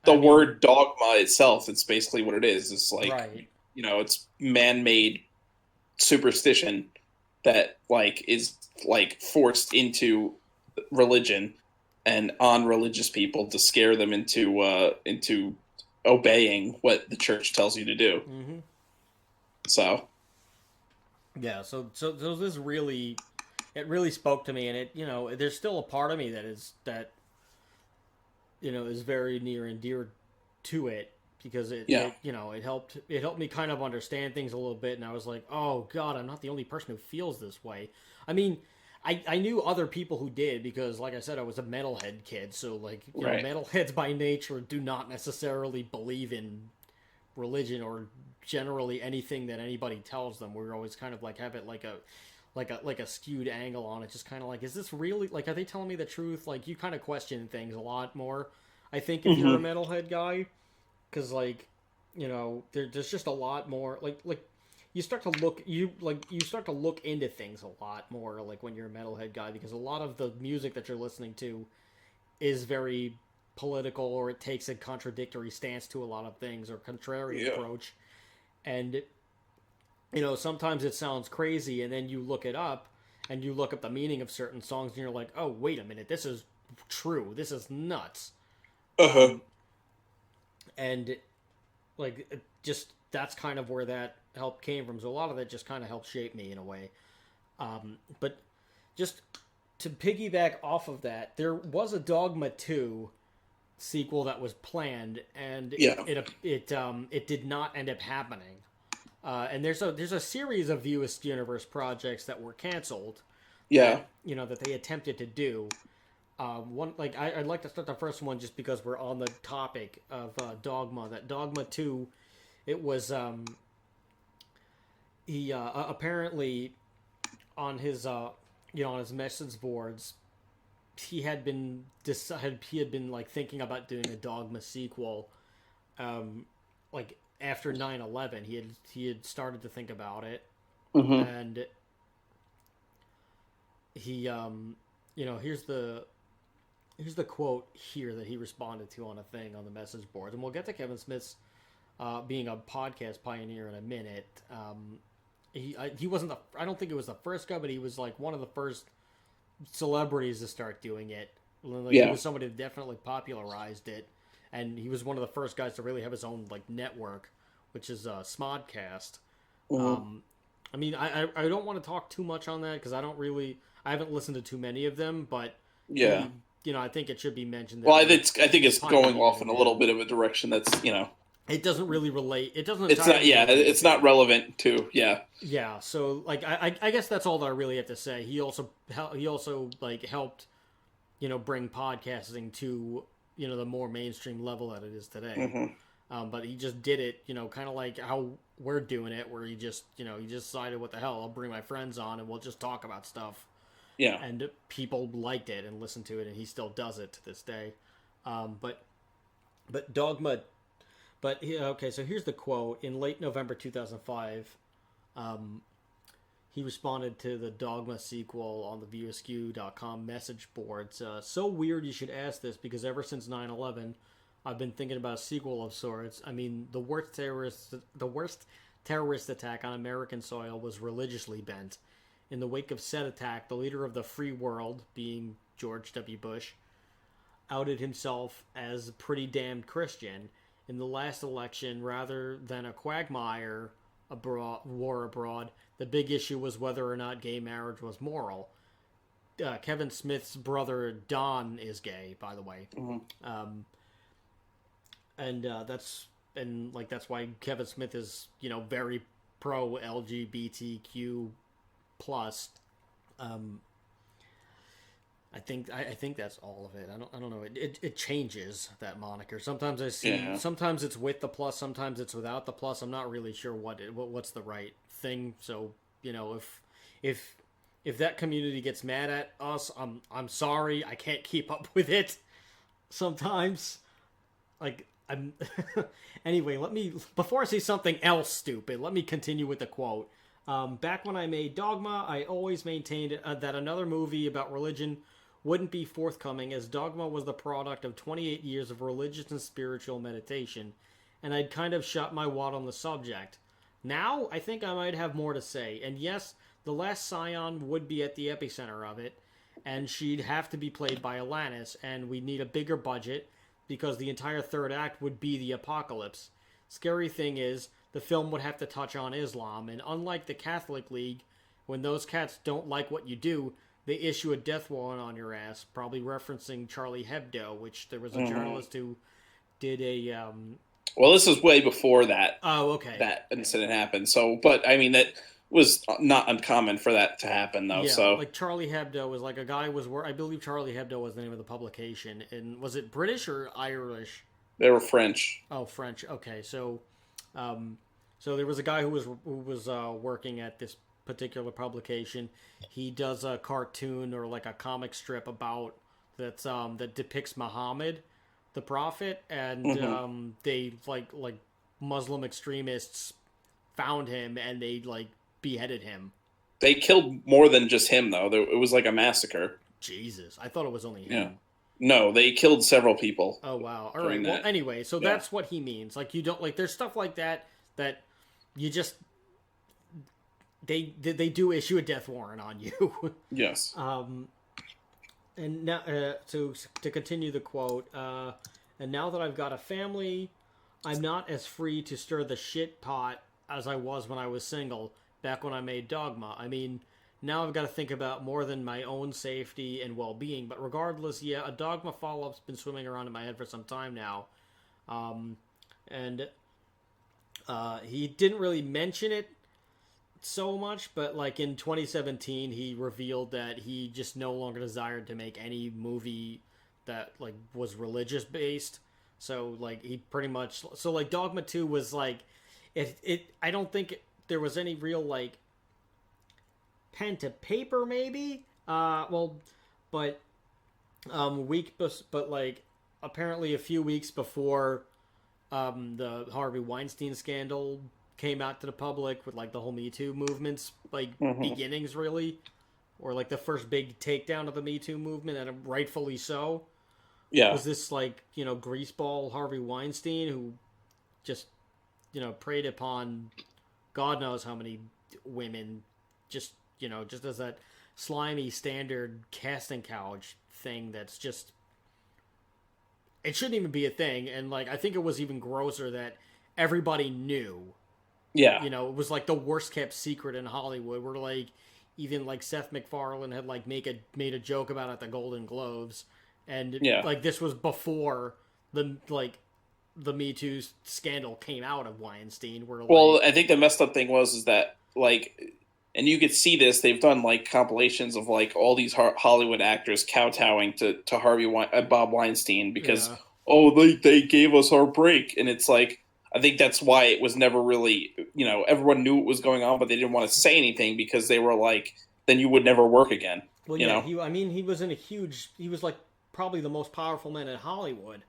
The word dogma itself, it's basically what it is. It's right. It's man-made superstition that is forced into religion and on religious people to scare them into obeying what the church tells you to do. So Yeah, so this really, it really spoke to me, and it, there's still a part of me that is very near and dear to it, because Yeah. it helped me kind of understand things a little bit, and I was like, oh god, I'm not the only person who feels this way. I mean, I knew other people who did, because like I said, I was a metalhead kid, so like, Right. metalheads by nature do not necessarily believe in religion or generally anything that anybody tells them. We're always kind of like have it like a skewed angle on it, just kind of like, is this really, like, are they telling me the truth? Like, you kind of question things a lot more, I think, if you're a Hmm. metalhead guy, because like, there's just a lot more like you start to look into things a lot more, like when you're a metalhead guy, because a lot of the music that you're listening to is very political, or it takes a contradictory stance to a lot of things, or contrarian Yeah. approach. And sometimes it sounds crazy, and then you look it up, and you look up the meaning of certain songs, and you're like, oh, wait a minute, this is true, this is nuts. Uh-huh. um and like, just that's kind of where that help came from, so a lot of it just kind of helped shape me in a way. But just to piggyback off of that, there was a Dogma 2 sequel that was planned, and Yeah. it did not end up happening. And there's a series of View Askewniverse projects that were canceled, Yeah. that they attempted to do. One, like, I'd like to start the first one just because we're on the topic of Dogma. That Dogma 2, it was he apparently on his on his message boards, he had been like thinking about doing a Dogma sequel, like after 9/11. He had started to think about it, Hmm. and he here's the quote here that he responded to on a thing on the message boards, and we'll get to Kevin Smith's being a podcast pioneer in a minute. He wasn't the I don't think it was the first guy, but he was like one of the first celebrities to start doing it. Like, he Yeah. was somebody that definitely popularized it, and he was one of the first guys to really have his own like network, which is Smodcast. Hmm. Um, I mean, I don't want to talk too much on that, because I haven't listened to too many of them, but Yeah. I think it should be mentioned Well, that, I like, think I think he it's going pioneered off in in a it. little bit of a direction that's It doesn't really relate. It doesn't it's not. entirely Yeah, relate it's to not it. relevant to. Yeah. Yeah, so like, I guess that's all that I really have to say. He also like helped bring podcasting to the more mainstream level that it is today. Hmm. But he just did it, kind of like how we're doing it, where he just decided, what the hell, I'll bring my friends on and we'll just talk about stuff, Yeah. and people liked it and listened to it, and he still does it to this day. But Dogma. But okay, so here's the quote. In late November 2005, um, he responded to the Dogma sequel on the viewaskew.com message boards. So weird you should ask this, because ever since 9/11, I've been thinking about a sequel of sorts. I mean, the worst terrorist attack on American soil was religiously bent. In the wake of said attack, the leader of the free world, being George W. Bush, outed himself as pretty damned Christian. In the last election, rather than a quagmire war abroad, the big issue was whether or not gay marriage was moral. Kevin Smith's brother Don is gay, by the way, Hmm. um, and that's why Kevin Smith is very pro LGBTQ plus. Um, I think that's all of it. I don't know. It changes, that moniker. Sometimes I see. Yeah. Sometimes it's with the plus. Sometimes it's without the plus. I'm not really sure what's the right thing. So if that community gets mad at us, I'm sorry. I can't keep up with it. Sometimes, like, I'm. Anyway, before I say something else stupid, let me continue with the quote. Back when I made Dogma, I always maintained that another movie about religion wouldn't be forthcoming, as Dogma was the product of 28 years of religious and spiritual meditation, and I'd kind of shut my wad on the subject. Now, I think I might have more to say, and yes, the last Scion would be at the epicenter of it, and she'd have to be played by Alanis, and we'd need a bigger budget, because the entire third act would be the apocalypse. Scary thing is, the film would have to touch on Islam. And unlike the Catholic League, when those cats don't like what you do, they issue a death warrant on your ass, probably referencing Charlie Hebdo, which there was a journalist who did a... Well, this is way before that. Oh, okay. That incident happened. So, but I mean, that was not uncommon for that to happen, though. Yeah, so, like Charlie Hebdo was like a guy was... I believe Charlie Hebdo was the name of the publication. And was it British or Irish? They were French. Oh, French. Okay, so there was a guy who was working at this particular publication. He does a cartoon or like a comic strip about that depicts Muhammad, the prophet, and they like Muslim extremists found him and they like beheaded him. They killed more than just him, though. It was like a massacre. Jesus, I thought it was only him. Yeah. No, they killed several people. Oh wow! All right. Well, anyway, so that's what he means. Like you don't like. There's stuff like that you just they do issue a death warrant on you. Yes. And now to continue the quote. And now that I've got a family, I'm not as free to stir the shit pot as I was when I was single, back when I made Dogma. I mean, now I've got to think about more than my own safety and well-being. But regardless, yeah, a Dogma follow-up's been swimming around in my head for some time now. He didn't really mention it so much, but like in 2017, he revealed that he just no longer desired to make any movie that like was religious based. So like he pretty much like Dogma 2 was like it I don't think there was any real like pen to paper maybe but like apparently a few weeks before the Harvey Weinstein scandal came out to the public with like the whole Me Too movement's like beginnings really, or like the first big takedown of the Me Too movement, and rightfully so. Yeah. Was this like, greaseball Harvey Weinstein who just, preyed upon God knows how many women just as that slimy standard casting couch thing that's just, it shouldn't even be a thing. And like, I think it was even grosser that everybody knew. Yeah. It was like the worst kept secret in Hollywood, where like even like Seth MacFarlane had like made a joke about it at the Golden Globes. And like this was before the Me Too scandal came out of Weinstein. Well, I think the messed up thing was that like, and you could see this. They've done like compilations of like all these Hollywood actors kowtowing to Harvey Bob Weinstein because they gave us our break, and it's like I think that's why it was never really everyone knew what was going on, but they didn't want to say anything because they were like then you would never work again. Well, yeah, he was he was like probably the most powerful man in Hollywood.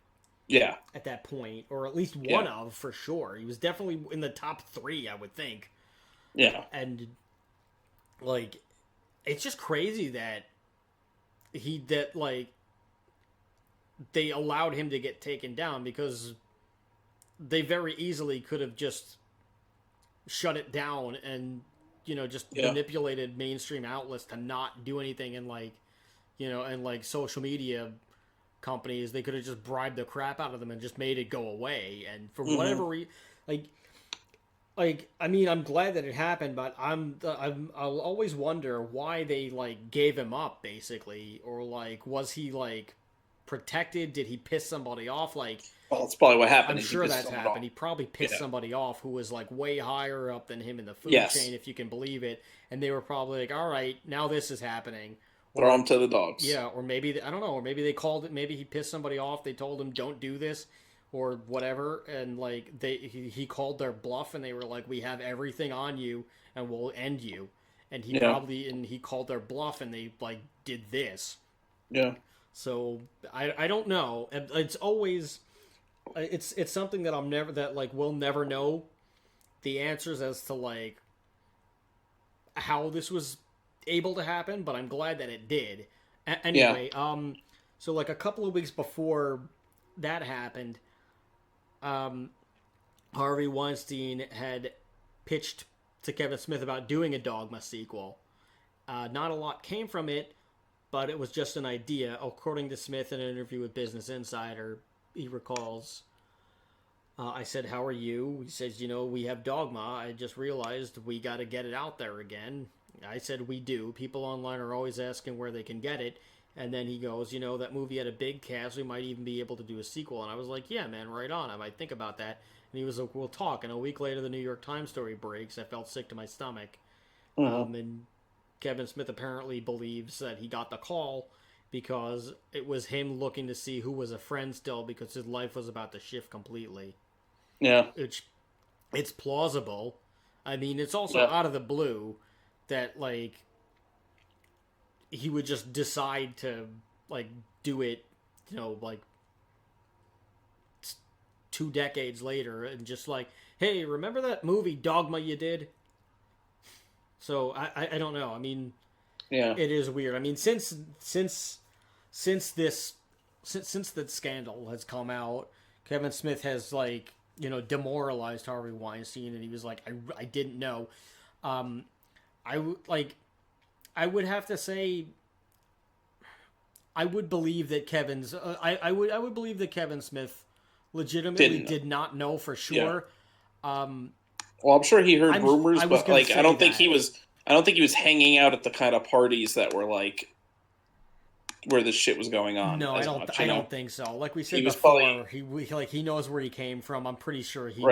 Yeah. At that point, or at least one of, for sure. He was definitely in the top 3, I would think. Yeah. And like it's just crazy that they allowed him to get taken down, because they very easily could have just shut it down and manipulated mainstream outlets to not do anything, and and social media companies, they could have just bribed the crap out of them and just made it go away. And for whatever reason, I'm glad that it happened, but I'll always wonder why they gave him up, basically, or was he protected? Did he piss somebody off? Well, that's probably what happened. I'm sure that's happened. He probably pissed somebody off who was way higher up than him in the food chain, if you can believe it. And they were probably like, all right, now this is happening. Throw him to the dogs. Yeah, or maybe, I don't know, or maybe they called it, maybe he pissed somebody off, they told him don't do this, or whatever, and he called their bluff, and they were like, we have everything on you, and we'll end you. And he called their bluff, and they, did this. Yeah. So, I don't know. It's always, it's something that we'll never know the answers as to, how this was able to happen, but I'm glad that it did. Anyway, so a couple of weeks before that happened, Harvey Weinstein had pitched to Kevin Smith about doing a Dogma sequel. Not a lot came from it, but it was just an idea. According to Smith in an interview with Business Insider, he recalls, I said, how are you? He says, we have Dogma. I just realized we got to get it out there again. I said, we do. People online are always asking where they can get it. And then he goes, that movie had a big cast. We might even be able to do a sequel. And I was like, yeah, man, right on. I might think about that. And he was like, we'll talk. And a week later, the New York Times story breaks. I felt sick to my stomach. And Kevin Smith apparently believes that he got the call because it was him looking to see who was a friend still because his life was about to shift completely. Yeah. It's plausible. I mean, it's also out of the blue that, like, he would just decide to, like, do it, like, 2 decades later and just like, hey, remember that movie Dogma you did? So I don't know. I mean, it is weird. I mean, since the scandal has come out, Kevin Smith has, like, demoralized Harvey Weinstein, and he was like, I didn't know. I would have to say, I would believe that I would believe that Kevin Smith legitimately did not know for sure. Yeah. Well, I'm sure he heard rumors, but like I don't think he was hanging out at the kind of parties that were like where this shit was going on. No, I don't think so. Like we said before, he knows where he came from. I'm pretty sure he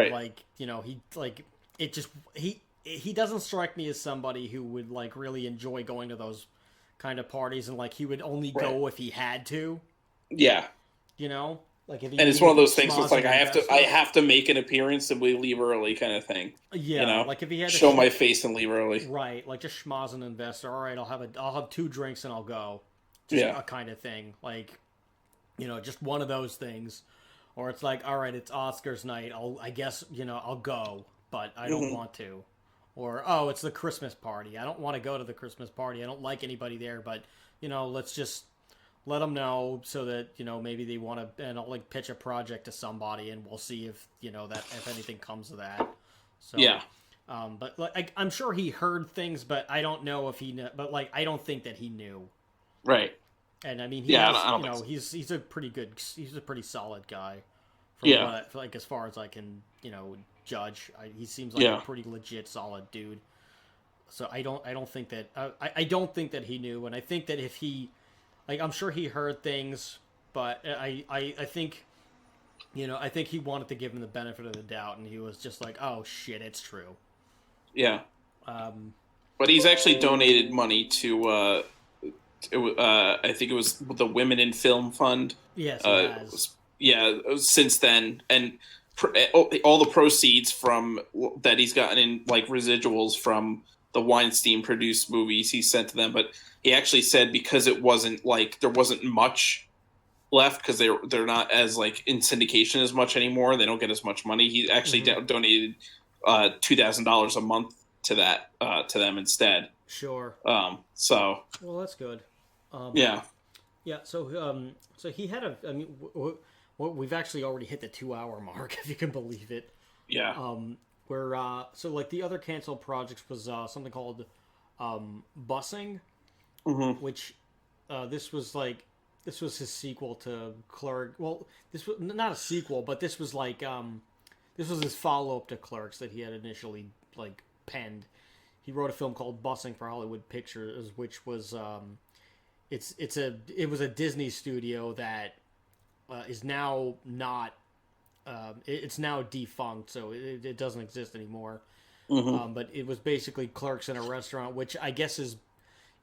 he doesn't strike me as somebody who would, like, really enjoy going to those kind of parties, and, like, he would only go if he had to. Yeah. Like, if he, and it's one of those things where it's like I have to make an appearance and we leave early kind of thing. Yeah, like if he had to show my face and leave early. Right, like just schmoz an investor. All right, I'll have 2 drinks and I'll go. Just a kind of thing. Like, just one of those things. Or it's like, all right, it's Oscars night. I'll go, but I don't want to. Or, oh, it's the Christmas party. I don't want to go to the Christmas party. I don't like anybody there, but, let's just let them know so that, maybe they want to, and I'll, like, pitch a project to somebody, and we'll see if, if anything comes of that. So, yeah. But, like, I'm sure he heard things, but I don't know if but, like, I don't think that he knew. Right. And, I mean, he's a pretty solid guy. As far as I can, judge. He seems like a pretty legit, solid dude. So I don't think that I don't think that he knew, and I think that if he, like, I'm sure he heard things, but I think, I think he wanted to give him the benefit of the doubt, and he was just like, oh shit, it's true. Yeah. But he's actually donated money to I think it was the Women in Film Fund. Yes, he has. Since then, and all the proceeds from that he's gotten in, like, residuals from the Weinstein produced movies he sent to them. But he actually said because it wasn't, like, there wasn't much left because they're not as, like, in syndication as much anymore. They don't get as much money. He actually donated $2,000 a month to that to them instead. Sure. So. Well, that's good. Yeah. Yeah. So he had we've actually already hit the 2-hour mark, if you can believe it. Yeah. So like the other canceled projects was something called Busing, which this was his sequel to Clerks. Well, this was not a sequel, but this was like this was his follow up to Clerks that he had initially, like, penned. He wrote a film called Busing for Hollywood Pictures, which was it was a Disney studio that is now not. It's now defunct, so it doesn't exist anymore. But it was basically Clerks in a restaurant, which I guess is,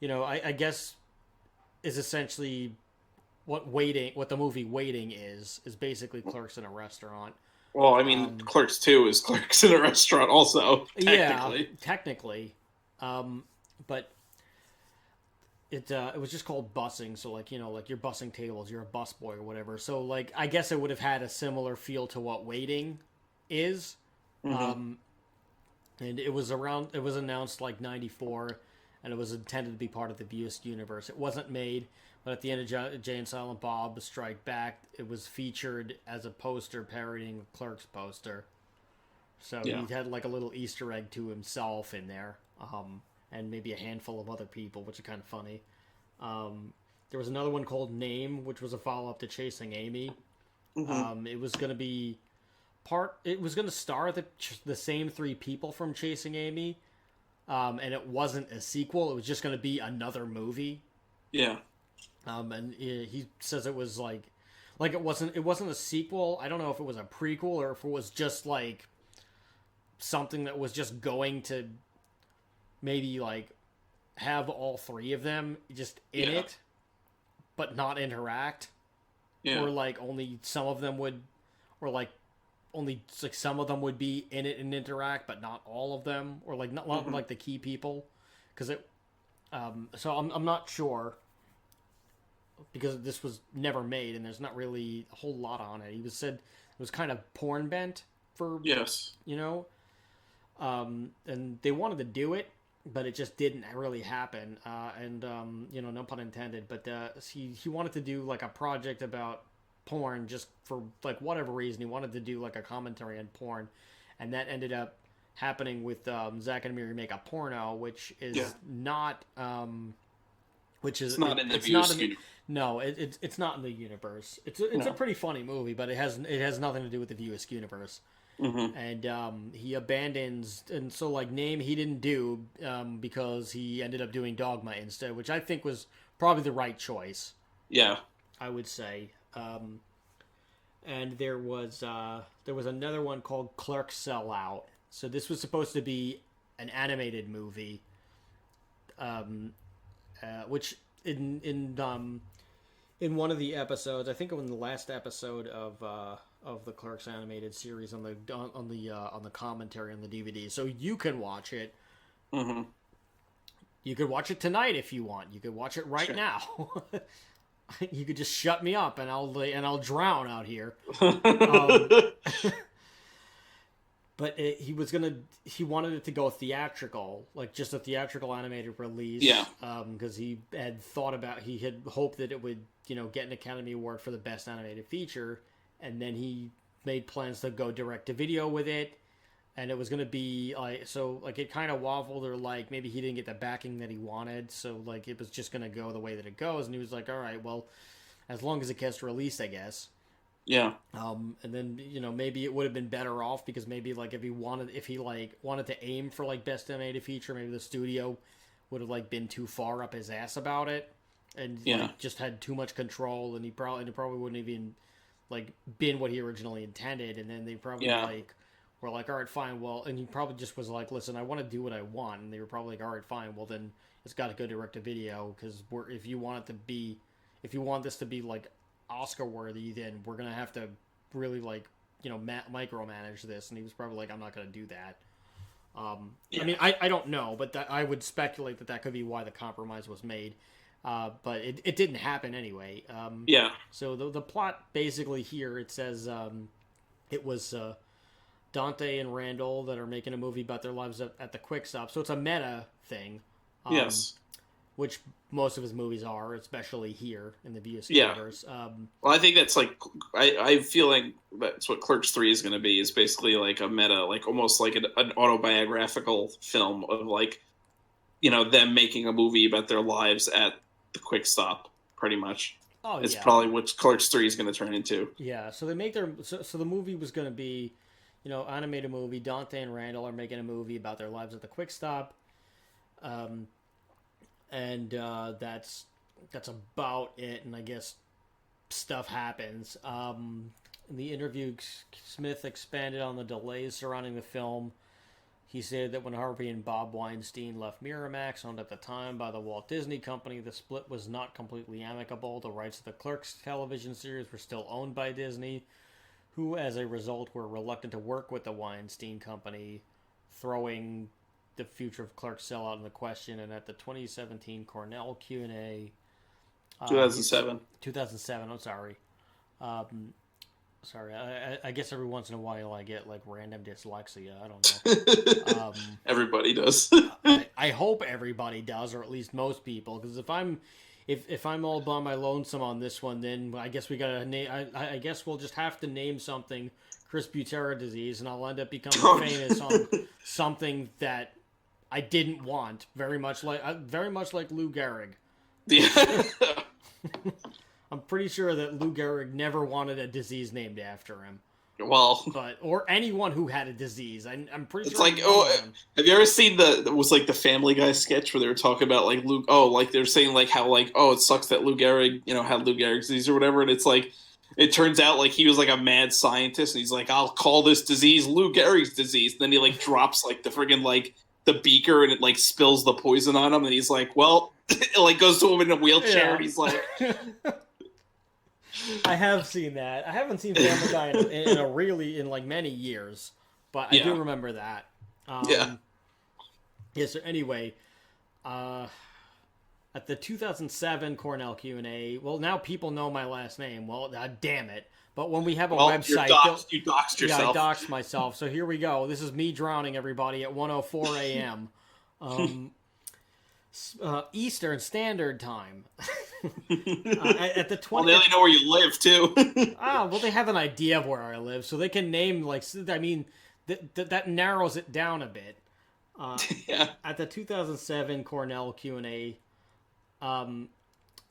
I guess is essentially what the movie Waiting is basically Clerks in a restaurant. Well, I mean, Clerks 2 is Clerks in a restaurant also, technically. Yeah, technically. But it was just called Busing, so, like, like you're bussing tables, you're a busboy or whatever. So, like, I guess it would have had a similar feel to what Waiting is. And it was announced, like, 94, and it was intended to be part of the View Askewniverse. It wasn't made, but at the end of Jay and Silent Bob Strike Back, it was featured as a poster parodying the Clerks poster. So he had, like, a little Easter egg to himself in there. And maybe a handful of other people, which is kind of funny. There was another one called Name, which was a follow-up to Chasing Amy. It was going to be It was going to star the same three people from Chasing Amy, and it wasn't a sequel. It was just going to be another movie. Yeah. And he says it was like it wasn't a sequel. I don't know if it was a prequel or if it was just like something that was just going to maybe like have all three of them just in it, but not interact. Yeah. Or like only some of them would, or like only like some of them would be in it and interact, but not all of them, or like not like the key people, because it. So I'm not sure, because this was never made and there's not really a whole lot on it. He said it was kind of porn bent for and they wanted to do it, but it just didn't really happen. No pun intended, but he wanted to do like a project about porn just for like whatever reason. He wanted to do like a commentary on porn, and that ended up happening with Zack and Miri Make a Porno, which is not it's not in the View Askewniverse. No, it's not in the universe. It's a pretty funny movie, but it has nothing to do with the View Askewniverse. Mm-hmm. And he abandons, and so like Name he didn't do because he ended up doing Dogma instead, which I think was probably the right choice. Yeah, I would say. And there was another one called Clerks Sell Out. So this was supposed to be an animated movie, which in one of the episodes, I think in the last episode of the Clerks animated series on the commentary on the DVD, so you can watch it. Mm-hmm. You could watch it tonight if you want. You could watch it right now. You could just shut me up and I'll drown out here. But he wanted it to go theatrical, like just a theatrical animated release. Yeah. Because he had hoped that it would, get an Academy Award for the best animated feature, and then he made plans to go direct to video with it, and it was going to be it kind of waffled, or like maybe he didn't get the backing that he wanted, so like it was just going to go the way that it goes, and he was like, all right, well, as long as it gets released, I guess. Yeah. And then maybe it would have been better off, because maybe like if he wanted to aim for like best animated feature, maybe the studio would have like been too far up his ass about it, and like, just had too much control, and it probably wouldn't have even like been what he originally intended, and then they probably were like, all right, fine, well, and he probably just was like, listen, I want to do what I want, and they were probably like, all right, fine, well then it's got to go direct to video, because if you want this to be like Oscar worthy, then we're gonna have to really like micromanage this. And he was probably like, I'm not gonna do that. I mean, I don't know, but I would speculate that could be why the compromise was made, but it didn't happen anyway. So the plot basically here, it says it was Dante and Randall that are making a movie about their lives at the Quick Stop, so it's a meta thing. Yes. Which most of his movies are, especially here in the View Askewniverse. Well, I think that's like, I feel like that's what Clerks 3 is going to be, is basically like a meta, like almost like an autobiographical film of like, them making a movie about their lives at the Quick Stop, pretty much. Oh, it's probably what Clerks 3 is going to turn into. Yeah, so they make so the movie was going to be, animated movie. Dante and Randall are making a movie about their lives at the Quick Stop. And that's about it, and I guess stuff happens. In the interview, Smith expanded on the delays surrounding the film. He said that when Harvey and Bob Weinstein left Miramax, owned at the time by the Walt Disney Company, the split was not completely amicable. The rights to the Clerks television series were still owned by Disney, who, as a result, were reluctant to work with the Weinstein Company, throwing the future of Clerks sellout in the question. And at the 2017 Cornell Q&A, 2007. I'm sorry. Sorry. I guess every once in a while I get like random dyslexia. I don't know. Everybody does. I hope everybody does, or at least most people. Because if I'm all by my lonesome on this one, then I guess we gotta name. I guess we'll just have to name something Chris Butera disease, and I'll end up becoming famous on something that I didn't want, very much like Lou Gehrig. Yeah. I'm pretty sure that Lou Gehrig never wanted a disease named after him. Well, or anyone who had a disease. I'm pretty it's sure. like, oh, have you ever seen it was like the Family Guy sketch where they were talking about like Luke? Oh, like they're saying like how like, oh, it sucks that Lou Gehrig, had Lou Gehrig's disease or whatever, and it's like, it turns out like he was like a mad scientist, and he's like, I'll call this disease Lou Gehrig's disease. And then he like drops like the friggin' like the beaker, and it like spills the poison on him, and he's like, well, it like goes to him in a wheelchair, and he's like. I have seen that. I haven't seen Family Guy in like many years, but I do remember that. Yeah. So anyway, at the 2007 Cornell Q&A, well, now people know my last name. Well, damn it. But when we have a website... You doxed yourself. Yeah, I doxed myself. So here we go. This is me drowning everybody at 1:04 a.m. Eastern Standard Time. At the 20. Well, they only know where you live too. Well, they have an idea of where I live, so they can name like. I mean, that narrows it down a bit. At the 2007 Cornell Q&A,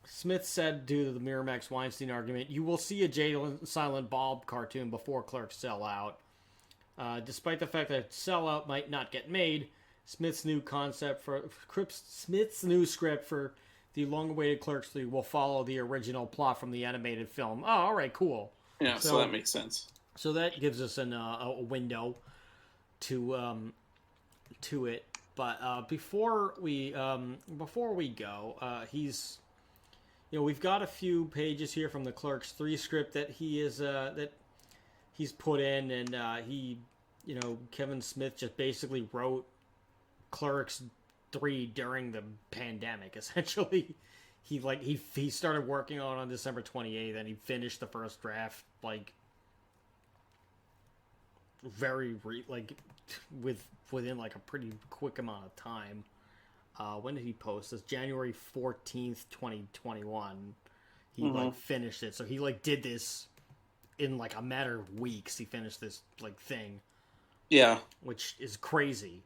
Smith said, due to the Miramax Weinstein argument, "You will see a Jay Silent Bob cartoon before Clerks sell out. Despite the fact that Sellout might not get made." Smith's new script for the long-awaited Clerks 3 will follow the original plot from the animated film. Oh, all right, cool. Yeah, so that makes sense. So that gives us a window to it. But before we go, we've got a few pages here from the Clerks 3 script that he's put in, and Kevin Smith just basically wrote Clerks 3 during the pandemic. Essentially, he started working on December 28th, and he finished the first draft within like a pretty quick amount of time. When did he post this? January 14th, 2021. He finished it. So he did this in like a matter of weeks. He finished this thing. Yeah. Which is crazy.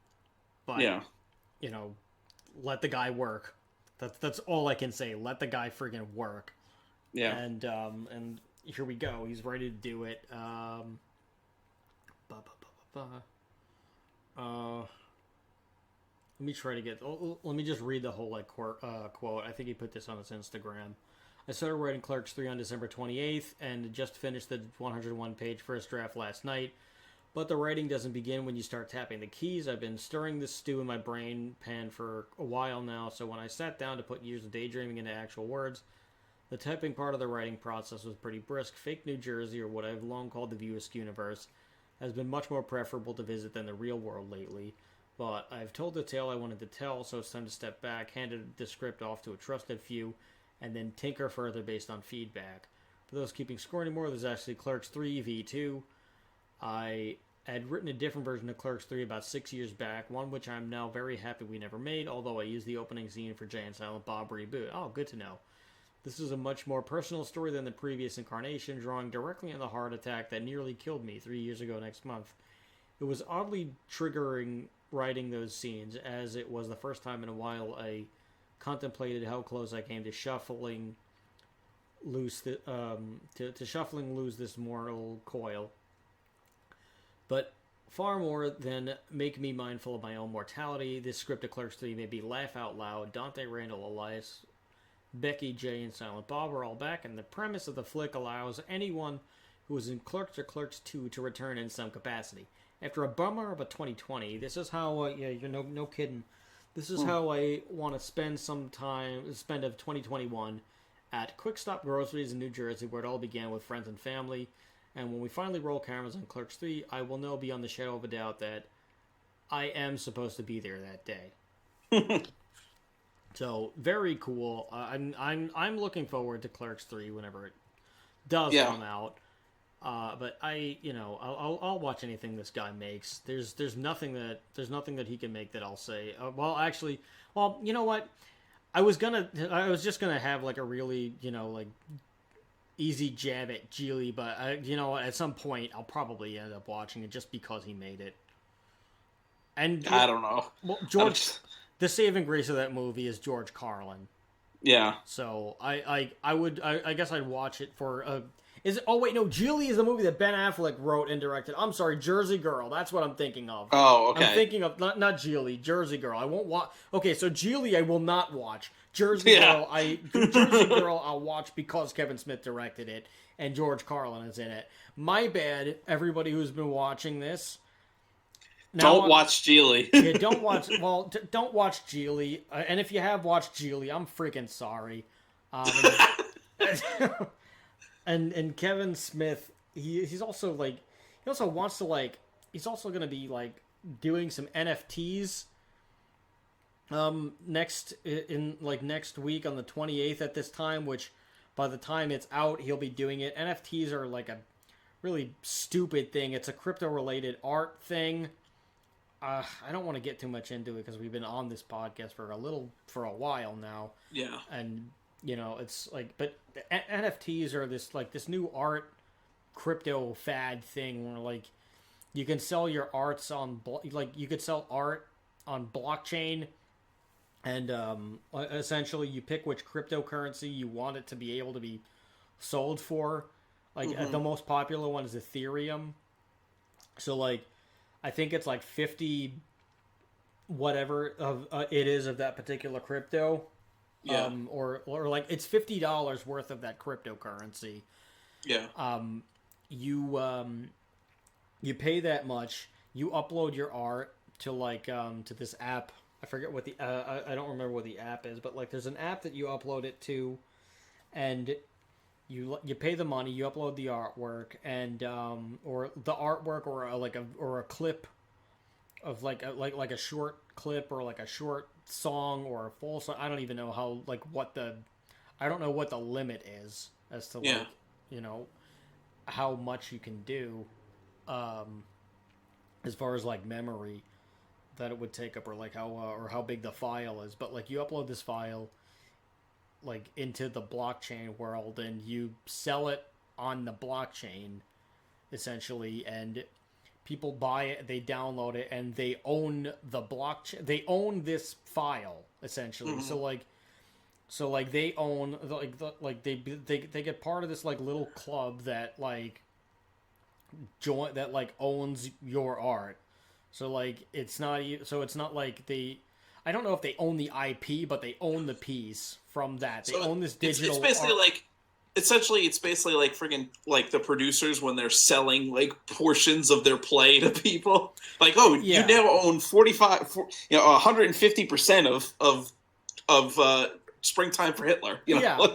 But, let the guy work. That's all I can say. Let the guy friggin' work. Yeah. And here we go. He's ready to do it. Let me try to get... let me just read the whole quote. I think he put this on his Instagram. I started writing Clerks 3 on December 28th and just finished the 101-page first draft last night. But the writing doesn't begin when you start tapping the keys. I've been stirring this stew in my brain pan for a while now, so when I sat down to put years of daydreaming into actual words, the typing part of the writing process was pretty brisk. Fake New Jersey, or what I've long called the View Askewniverse, has been much more preferable to visit than the real world lately. But I've told the tale I wanted to tell, so it's time to step back, handed the script off to a trusted few, and then tinker further based on feedback. For those keeping score anymore, there's actually Clerks 3 V2. I had written a different version of Clerks 3 about 6 years back, one which I'm now very happy we never made, although I used the opening scene for Jay and Silent Bob reboot. Oh, good to know. This is a much more personal story than the previous incarnation, drawing directly on the heart attack that nearly killed me 3 years ago next month. It was oddly triggering writing those scenes, as it was the first time in a while I contemplated how close I came to shuffling loose this mortal coil. But far more than make me mindful of my own mortality, this script of Clerks 3 made me laugh out loud. Dante, Randall, Elias, Becky, Jay, and Silent Bob are all back, and the premise of the flick allows anyone who was in Clerks or Clerks 2 to return in some capacity. After a bummer of a 2020, this is how, you're no kidding. This is how I want to spend of 2021 at Quick Stop Groceries in New Jersey, where it all began with friends and family. And when we finally roll cameras on Clerks 3, I will know beyond the shadow of a doubt that I am supposed to be there that day. So very cool. I'm looking forward to Clerks 3 whenever it does come out. But I'll watch anything this guy makes. There's nothing that he can make that I'll say. You know what? I was just gonna have like a really easy jab at Geely, but at some point I'll probably end up watching it just because he made it. And I don't know. Well, the saving grace of that movie is George Carlin. Yeah. So I guess I'd watch it for Is it? Oh wait, no. Geely is the movie that Ben Affleck wrote and directed. I'm sorry, Jersey Girl. That's what I'm thinking of. Oh, okay. I'm thinking of not Geely, Jersey Girl. I won't watch. Okay, so Geely I will not watch. Jersey Girl I'll watch because Kevin Smith directed it and George Carlin is in it. My bad, everybody who's been watching this. Don't watch Geely. Yeah, don't watch. Well, don't watch Geely. And if you have watched Geely, I'm freaking sorry. And Kevin Smith, he's also like, he also wants to like, he's also gonna be like doing some NFTs. Next week on the 28th at this time, which by the time it's out, he'll be doing it. NFTs are like a really stupid thing. It's a crypto related art thing. I don't want to get too much into it because we've been on this podcast for a while now. Yeah. And you know, it's like, but NFTs are this new art crypto fad thing where like you can sell your arts on you could sell art on blockchain, and essentially you pick which cryptocurrency you want it to be able to be sold for. Like the most popular one is Ethereum. So like I think it's like 50 whatever of it is of that particular crypto. Yeah. Or like it's $50 worth of that cryptocurrency. Yeah. You pay that much, you upload your art to like to this app. I forget what the I don't remember what the app is, but like there's an app that you upload it to, and you pay the money, you upload the artwork, and or the artwork or a clip of like a short clip or like a short song or a full song. I don't even know how I don't know what the limit is as to like, you know, how much you can do as far as like memory that it would take up, or like how or how big the file is. But like you upload this file like into the blockchain world and you sell it on the blockchain essentially, and people buy it, they download it, and they own the blockchain. They own this file essentially. Mm-hmm. So like they own they get part of this like little club that like owns your art. So like it's not like I don't know if they own the IP, but they own the piece from that. They own this digital. It's basically art. Like. Essentially, it's basically like friggin' like the producers when they're selling like portions of their play to people. Like, oh, you now own 150% of Springtime for Hitler. You know? Yeah,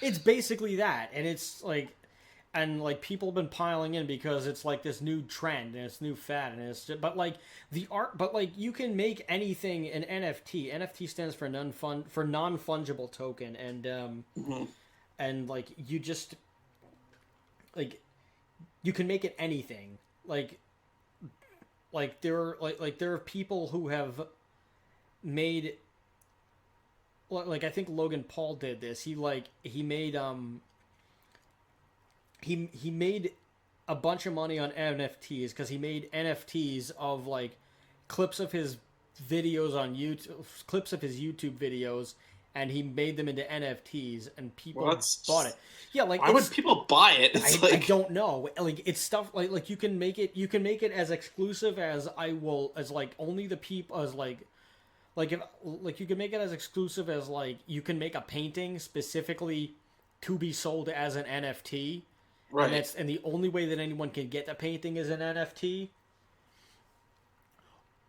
it's basically that, and it's like, and like people have been piling in because it's like this new trend and it's new fad, and it's just, but like the art, but like you can make anything an NFT. NFT stands for non-fungible token, and And like you just like you can make it anything. Like there are people who have made, like I think Logan Paul did this. He made he made a bunch of money on NFTs because he made NFTs of like clips of his videos on YouTube, clips of his YouTube videos. And he made them into NFTs, and people bought it. Yeah, like why would people buy it? I don't know. Like it's stuff like you can make it. You can make it as exclusive as like only the people as like if like you can make it as exclusive as like you can make a painting specifically to be sold as an NFT. Right. And the only way that anyone can get the painting is an NFT,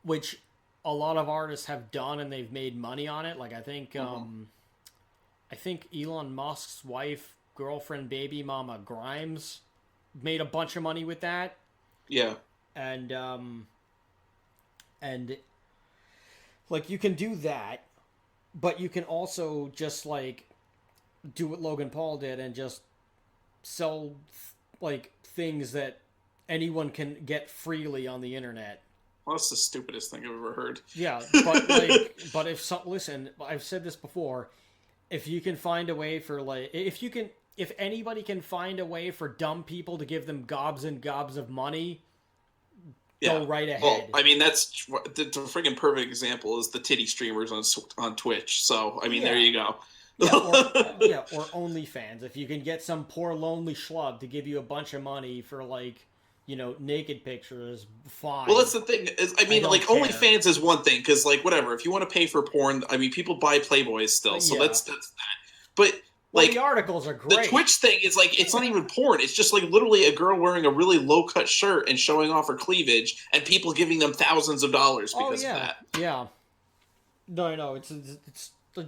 which a lot of artists have done, and they've made money on it. Like I think Elon Musk's wife, girlfriend, baby mama Grimes made a bunch of money with that. Yeah. And like you can do that, but you can also just like do what Logan Paul did and just sell like things that anyone can get freely on the internet. Well, that's the stupidest thing I've ever heard. Yeah, but listen, I've said this before. If you can find a way for if anybody can find a way for dumb people to give them gobs and gobs of money, go right ahead. Well, I mean, that's the friggin' perfect example is the titty streamers on Twitch. So, I mean, there you go. or OnlyFans. If you can get some poor lonely schlub to give you a bunch of money for like, naked pictures, fine. Well, that's the thing. I mean, like, OnlyFans is one thing because, like, whatever. If you want to pay for porn, I mean, people buy Playboys still, so that's that. But like, the articles are great. The Twitch thing is like, it's not even porn. It's just like literally a girl wearing a really low cut shirt and showing off her cleavage, and people giving them thousands of dollars because of that. Yeah. No, it's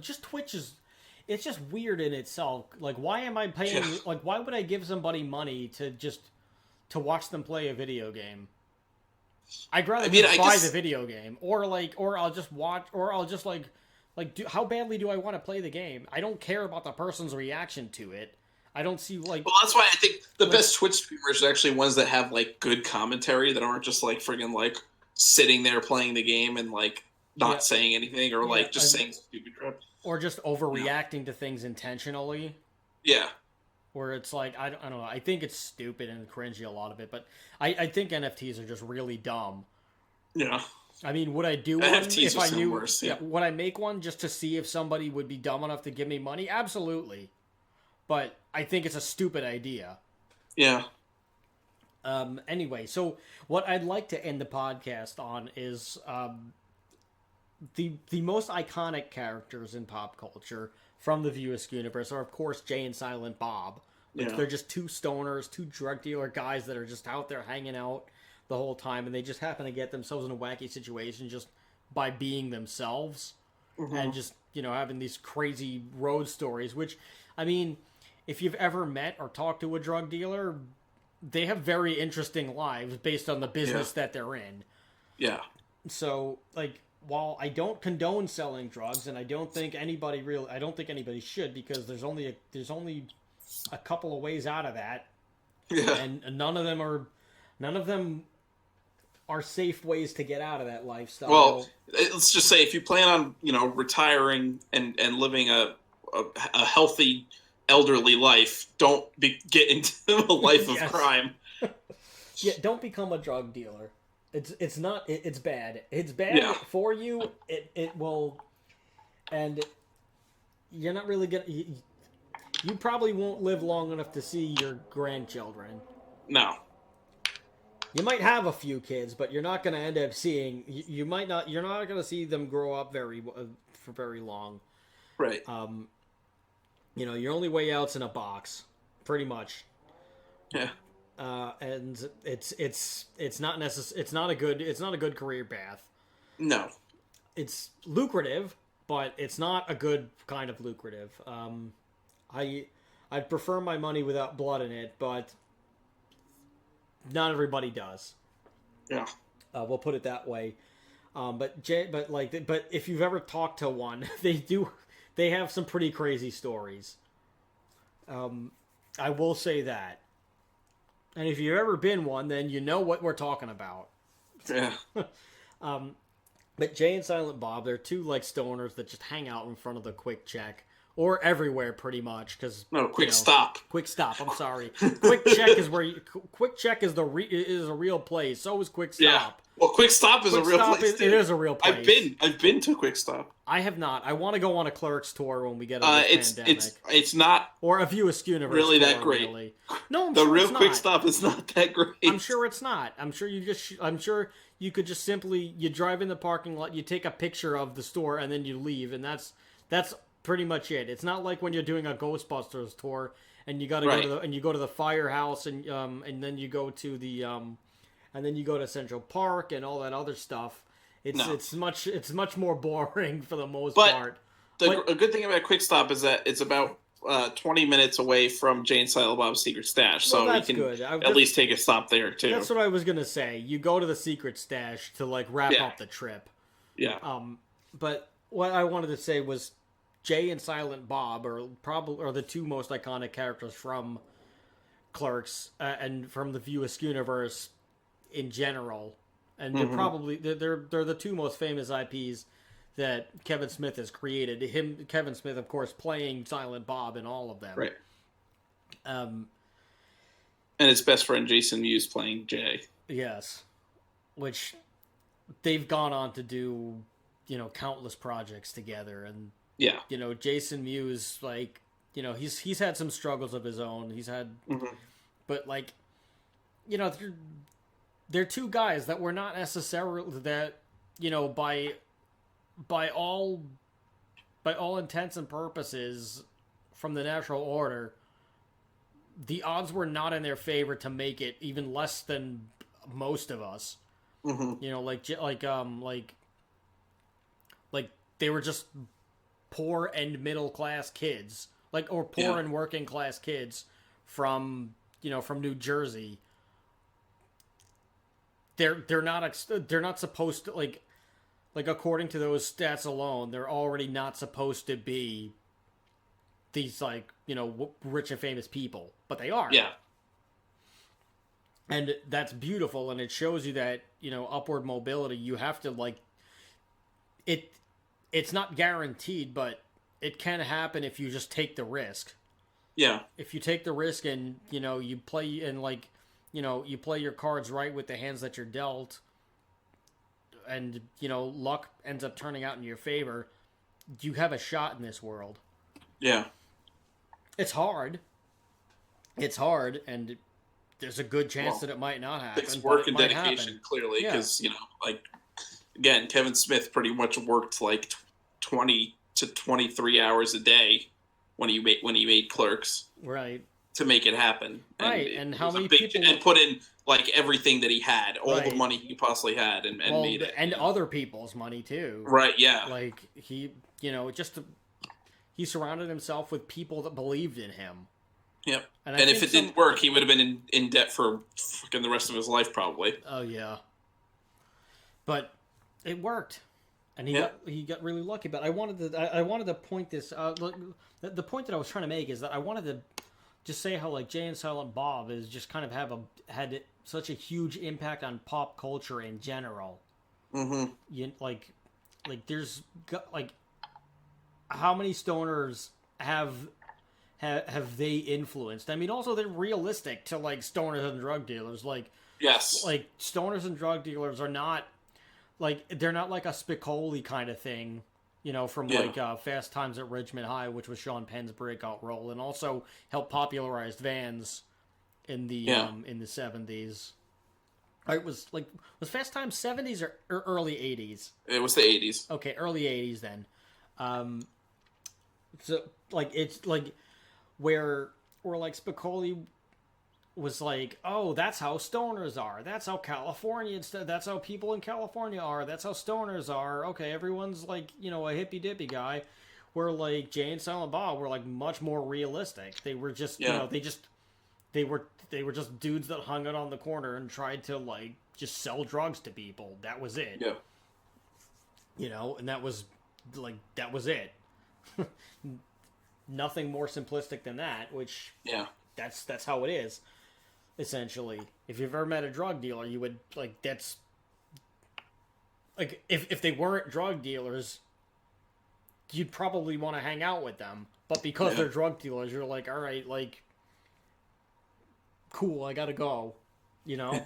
just Twitch is. It's just weird in itself. Like, why am I paying? Yeah. Like, why would I give somebody money to watch them play a video game? I'd rather buy the video game, or I'll just watch, or I'll just how badly do I want to play the game? I don't care about the person's reaction to it. I don't see Well, that's why I think the best Twitch streamers are actually ones that have like good commentary that aren't just like friggin' like sitting there playing the game and like not saying anything or just saying stupid crap. Or just overreacting to things intentionally. Yeah. Where it's like, I don't know, I think it's stupid and cringy, a lot of it, but I think NFTs are just really dumb. Yeah. I mean, would I do NFTs one if I knew? Worse, yeah. Would I make one just to see if somebody would be dumb enough to give me money? Absolutely. But I think it's a stupid idea. Yeah. Anyway, so what I'd like to end the podcast on is the most iconic characters in pop culture from the View Askewniverse are, of course, Jay and Silent Bob. They're just two stoners, two drug dealer guys that are just out there hanging out the whole time, and they just happen to get themselves in a wacky situation just by being themselves, and just, having these crazy road stories, which, I mean, if you've ever met or talked to a drug dealer, they have very interesting lives based on the business that they're in. Yeah. So, while I don't condone selling drugs, and I don't think anybody should, because there's only a couple of ways out of that, and none of them are safe ways to get out of that lifestyle. Well, let's just say if you plan on retiring and living a healthy elderly life, don't get into a life of crime. Yeah, don't become a drug dealer. It's bad. It's bad for you. It will, and you're not really gonna. You probably won't live long enough to see your grandchildren. No. You might have a few kids, but you're not going to end up seeing. You're not going to see them grow up for very long. Right. Your only way out's in a box, pretty much. Yeah. And it's not it's not a good career path. No. It's lucrative, but it's not a good kind of lucrative. I'd prefer my money without blood in it, but not everybody does. Yeah. We'll put it that way. But if you've ever talked to one, they have some pretty crazy stories. I will say that. And if you've ever been one, then you know what we're talking about. Yeah. But Jay and Silent Bob, they're two stoners that just hang out in front of the Quick Check, or everywhere pretty much. Quick Stop. Quick Stop. I'm sorry. Quick Check is Quick Check is a real place. So is Quick Stop. Yeah. Well, Quick Stop is a real place. It is a real place. I've been to Quick Stop. I have not. I want to go on a Clerks tour when we get out of this pandemic. It's not, or a View Askewniverse really tour, that great. Really. No, the real Quick Stop is not that great. I'm sure it's not. I'm sure you could just simply drive in the parking lot, you take a picture of the store, and then you leave, and that's pretty much it. It's not like when you're doing a Ghostbusters tour and you got to go to the firehouse and then you go to the Central Park and all that other stuff. It's much more boring for the most part. A good thing about Quick Stop is that it's about 20 minutes away from Jay and Silent Bob's Secret Stash, so you can at least take a stop there too. That's what I was gonna say. You go to the Secret Stash to wrap up the trip. Yeah. But what I wanted to say was, Jay and Silent Bob are the two most iconic characters from Clerks and from the View Askewniverse in general, and they're the two most famous IPs that Kevin Smith has created. Kevin Smith, of course, playing Silent Bob in all of them. Right. And his best friend Jason Mewes playing Jay. Yes, which they've gone on to do, countless projects together, and Yeah. You know, Jason Mewes, like, you know, he's had some struggles of his own. He's had, but like, you know, they're two guys that were not necessarily that, you know, by all intents and purposes, from the natural order, the odds were not in their favor to make it even less than most of us. You know, like they were just poor and middle class kids, like, or poor and working class kids from, you know, from New Jersey. They're not supposed to, like according to those stats alone, they're already not supposed to be these, like, you know, rich and famous people, but they are. Yeah. And that's beautiful, and it shows you that, you know, upward mobility, you have to, like, it's not guaranteed, but it can happen if you just take the risk. Yeah. If you take the risk and, you know, you play, and, like, you know, you play your cards right with the hands that you're dealt, and, you know, luck ends up turning out in your favor, you have a shot in this world. Yeah. It's hard. And there's a good chance that it might not happen. It's work and dedication, clearly, because, you know, like, again, Kevin Smith pretty much worked like 20 to 23 hours a day when he made Clerks, right, to make it happen, right? And how many people and put in like everything that he had, all the money he possibly had, and made it, and other people's money too, right? Yeah, like he, you know, he surrounded himself with people that believed in him. Yep. And if it didn't work, he would have been in debt for fucking the rest of his life, probably. Oh yeah. But it worked, and he got really lucky. But I wanted to point this. The point that I was trying to make is that I wanted to just say how, like, Jay and Silent Bob is just kind of had such a huge impact on pop culture in general. You like there's like, how many stoners have they influenced? I mean, also they're realistic to, like, stoners and drug dealers. Like, yes, like stoners and drug dealers are not, like, they're not like a Spicoli kind of thing, you know, from like Fast Times at Ridgemont High, which was Sean Penn's breakout role, and also helped popularize Vans in the 70s. Was Fast Times 70s or early 80s? It was the 80s. Okay, early 80s then. So, like, it's like where like Spicoli was like, oh, that's how stoners are. That's how that's how people in California are. That's how stoners are. Okay, everyone's like, you know, a hippy dippy guy. Where, like, Jay and Silent Bob were, like, much more realistic. They were just, you know, they were just dudes that hung out on the corner and tried to, like, just sell drugs to people. That was it. Yeah. You know, and that was it. Nothing more simplistic than that, which that's how it is, essentially. If you've ever met a drug dealer, you would, like, that's like, if they weren't drug dealers, you'd probably want to hang out with them, but because they're drug dealers, you're like, all right, like, cool, I gotta go, you know.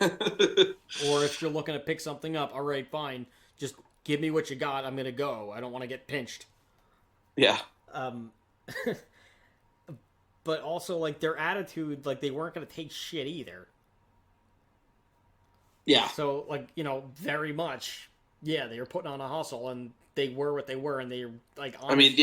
Or if you're looking to pick something up, all right, fine, just give me what you got, I'm gonna go, I don't want to get pinched. But also, like, their attitude, like, they weren't going to take shit either. Yeah. So, like, you know, very much, they were putting on a hustle, and they were what they were, and they, like, I mean,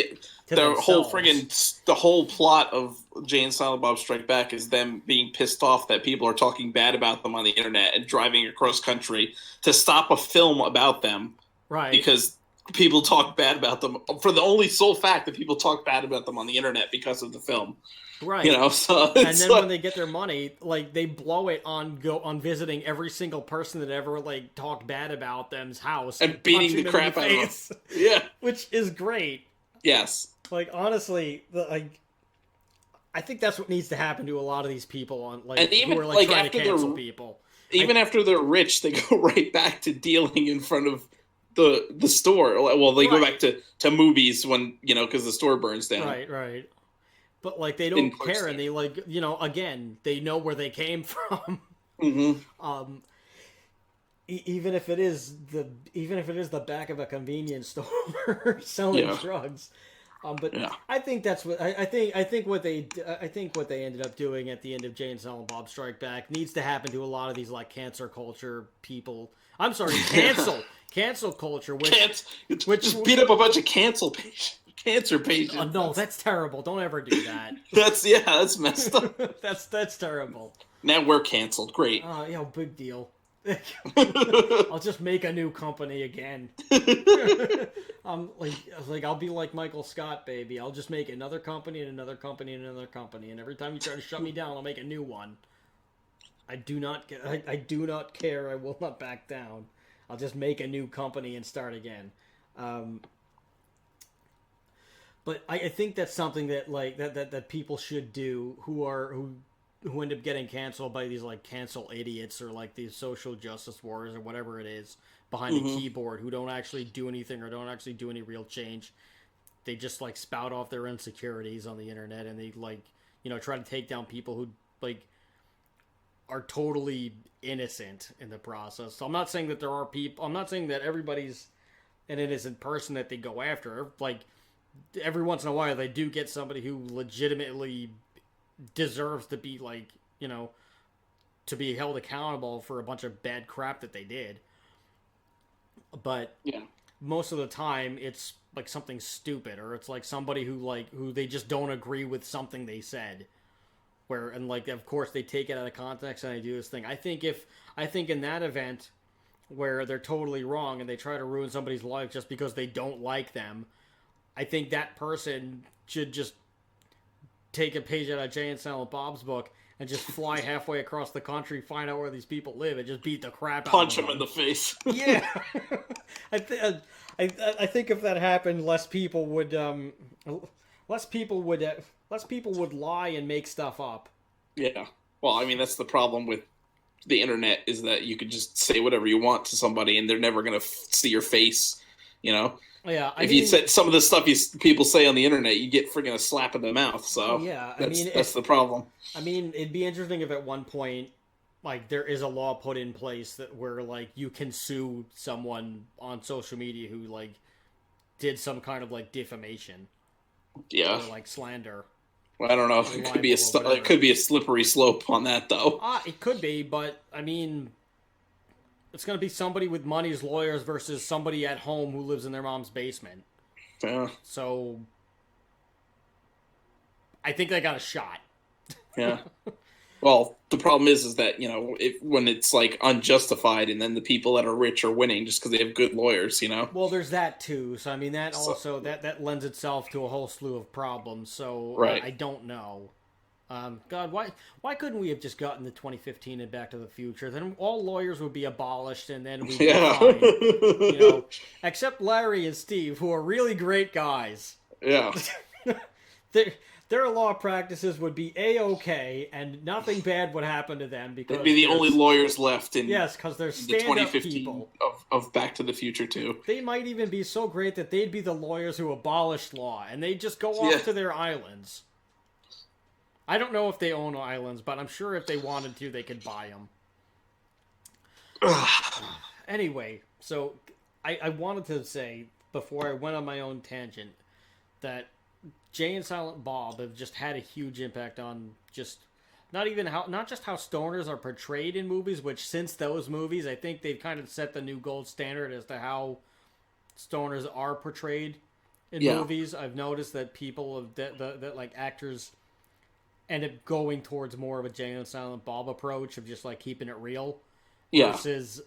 the whole plot of Jay and Silent Bob Strike Back is them being pissed off that people are talking bad about them on the internet and driving across country to stop a film about them. Right. Because people talk bad about them for the only sole fact that people talk bad about them on the internet because of the film. Right. You know, so and then when they get their money, like, they blow it on visiting every single person that ever, like, talked bad about them's house and beating the crap out of them. Yeah. Which is great. Yes. Like, honestly, I think that's what needs to happen to a lot of these people on, like, and even, who are, like, trying after to cancel people. Even after they're rich, they go right back to dealing in front of the store. Well, they go back to movies when, you know, because the store burns down. Right. But, like, they don't care, and they, like, you know, again, they know where they came from. Even if it is the back of a convenience store selling drugs, But Yeah. I think that's what I think what they ended up doing at the end of Jay and Silent Bob Strike Back needs to happen to a lot of these like cancer culture people. I'm sorry, cancel culture, which just beat up a bunch of cancer patients. No, that's terrible. Don't ever do that. That's messed up. that's terrible. Now we're canceled. Great. Big deal. I'll just make a new company again. I'll be like Michael Scott, baby. I'll just make another company and another company and another company, and every time you try to shut me down, I'll make a new one. I do not care. I will not back down. I'll just make a new company and start again. But I think that's something that that people should do who end up getting canceled by these like cancel idiots or like these social justice warriors or whatever it is behind a keyboard who don't actually do anything or don't actually do any real change. They just like spout off their insecurities on the internet and they like, try to take down people who like are totally innocent in the process. So I'm not saying that I'm not saying that everybody's an innocent person that they go after. Like every once in a while they do get somebody who legitimately deserves to be like, to be held accountable for a bunch of bad crap that they did. But most of the time it's like something stupid, or it's like somebody who they just don't agree with something they said. And like, of course they take it out of context and they do this thing. I think in that event where they're totally wrong and they try to ruin somebody's life just because they don't like them, I think that person should just take a page out of Jay and Silent Bob's book and just fly halfway across the country, find out where these people live, and just beat the crap out of them. Punch them in the face. Yeah. I think if that happened, less people would lie and make stuff up. Yeah. Well, I mean, that's the problem with the internet, is that you could just say whatever you want to somebody and they're never going to see your face, Yeah, if you said some of the stuff people say on the internet, you get friggin' a slap in the mouth. So that's the problem. I mean, it'd be interesting if at one point, like, there is a law put in place where like you can sue someone on social media who like did some kind of like defamation, or like slander. Well, I don't know. It could be a slippery slope on that, though. It could be, but I mean, it's going to be somebody with money's lawyers versus somebody at home who lives in their mom's basement. Yeah. So, I think they got a shot. Yeah. Well, the problem is that, when it's like unjustified and then the people that are rich are winning just because they have good lawyers, Well, there's that too. So, I mean, that also, that lends itself to a whole slew of problems. So, right. I don't know. God, why couldn't we have just gotten the 2015 and Back to the Future? Then all lawyers would be abolished, and then we'd be fine. Except Larry and Steve, who are really great guys. Yeah. Their law practices would be A-okay, and nothing bad would happen to them because they'd be the only lawyers left in because they're the 2015 people of Back to the Future too. They might even be so great that they'd be the lawyers who abolished law, and they'd just go off to their islands. I don't know if they own islands, but I'm sure if they wanted to, they could buy them. Anyway, so I wanted to say, before I went on my own tangent, that Jay and Silent Bob have just had a huge impact on just not just how stoners are portrayed in movies, which since those movies, I think they've kind of set the new gold standard as to how stoners are portrayed in movies. I've noticed that people that like actors end up going towards more of a Jay and Silent Bob approach of just like keeping it real, versus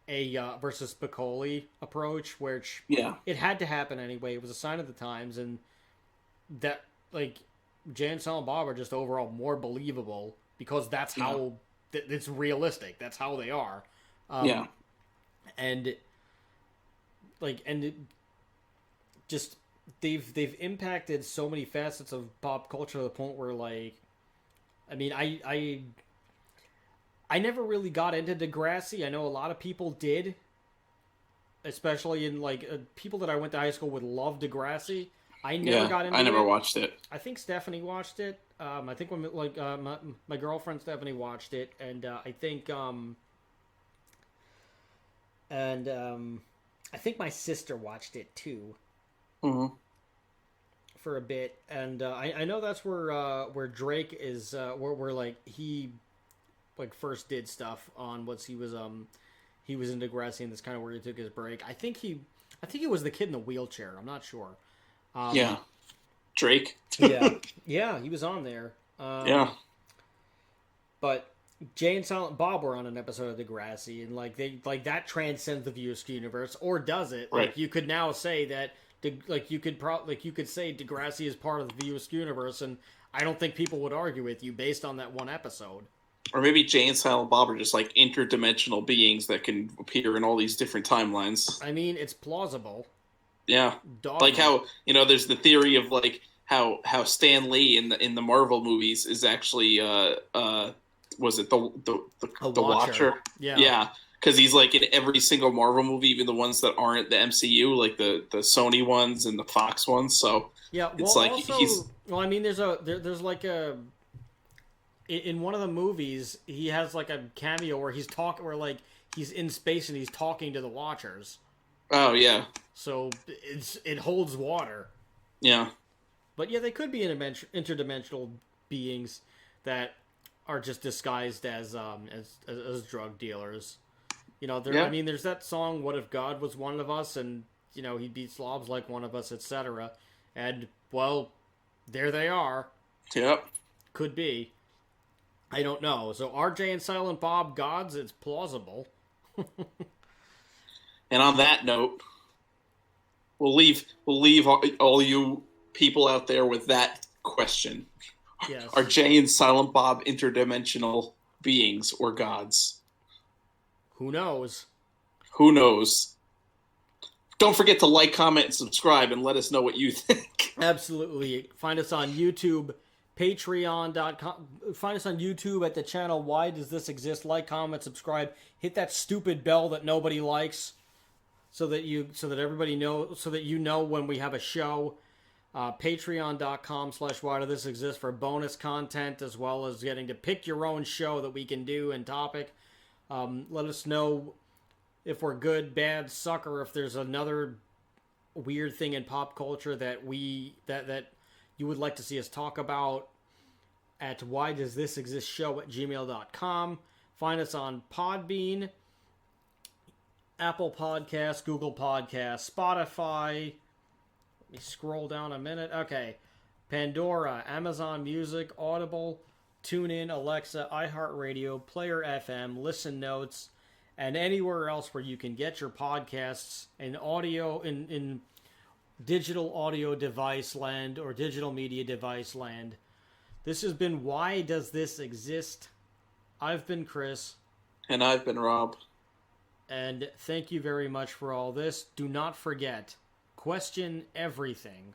versus Spicoli approach, which it had to happen anyway. It was a sign of the times, and that like Jay and Silent Bob are just overall more believable because that's how it's realistic. That's how they are. And like just they've impacted so many facets of pop culture to the point where, like, I mean, I never really got into Degrassi. I know a lot of people did, especially in like people that I went to high school with loved Degrassi. I never got into it. I never watched it. I think Stephanie watched it. I think when my girlfriend Stephanie watched it, and I think I think my sister watched it too. Mm-hmm. for a bit, and I know that's where Drake is where like he like first did stuff on what he was in Degrassi, and that's kind of where he took his break. I think he was the kid in the wheelchair. I'm not sure. Yeah, Drake. yeah, he was on there. Yeah, but Jay and Silent Bob were on an episode of Degrassi, and like that transcends the View Askewniverse, or does it? Right. Like you could now say that, you could say Degrassi is part of the View Askewniverse, and I don't think people would argue with you based on that one episode. Or maybe Jay and Silent Bob are just like interdimensional beings that can appear in all these different timelines. I mean, it's plausible. Yeah, Dogma. Like how there's the theory of like how Stan Lee in the Marvel movies is actually was it the Watcher? Yeah, because he's like in every single Marvel movie, even the ones that aren't the MCU, like the Sony ones and the Fox ones. So yeah, it's like also, I mean, there's like a. In one of the movies, he has like a cameo where where he's in space and he's talking to the Watchers. Oh yeah. So it holds water. Yeah. But yeah, they could be interdimensional beings that are just disguised as drug dealers. I mean, there's that song "What If God Was One of Us," and he beat slobs like one of us, etc. And well, there they are. Yep. Could be. I don't know. So RJ and Silent Bob gods, it's plausible. And on that note, we'll leave all you people out there with that question. Yes. Are Jay and Silent Bob interdimensional beings or gods? Who knows? Who knows? Don't forget to like, comment, and subscribe, and let us know what you think. Absolutely. Find us on YouTube. Patreon.com. Find us on YouTube at the channel Why Does This Exist? Like, comment, subscribe. Hit that stupid bell that nobody likes, so that everybody knows, so that you know when we have a show. Patreon.com/Why Does This Exist for bonus content, as well as getting to pick your own show that we can do and topic. Let us know if we're good, bad, suck, or if there's another weird thing in pop culture that you would like to see us talk about at whydoesthisexistshow@gmail.com. Find us on Podbean, Apple Podcasts, Google Podcasts, Spotify. Let me scroll down a minute. Okay. Pandora, Amazon Music, Audible, TuneIn, Alexa, iHeartRadio, Player FM, Listen Notes, and anywhere else where you can get your podcasts in audio, in digital audio device land or digital media device land. This has been Why Does This Exist? I've been Chris. And I've been Rob. And thank you very much for all this. Do not forget, question everything.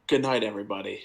Good night, everybody.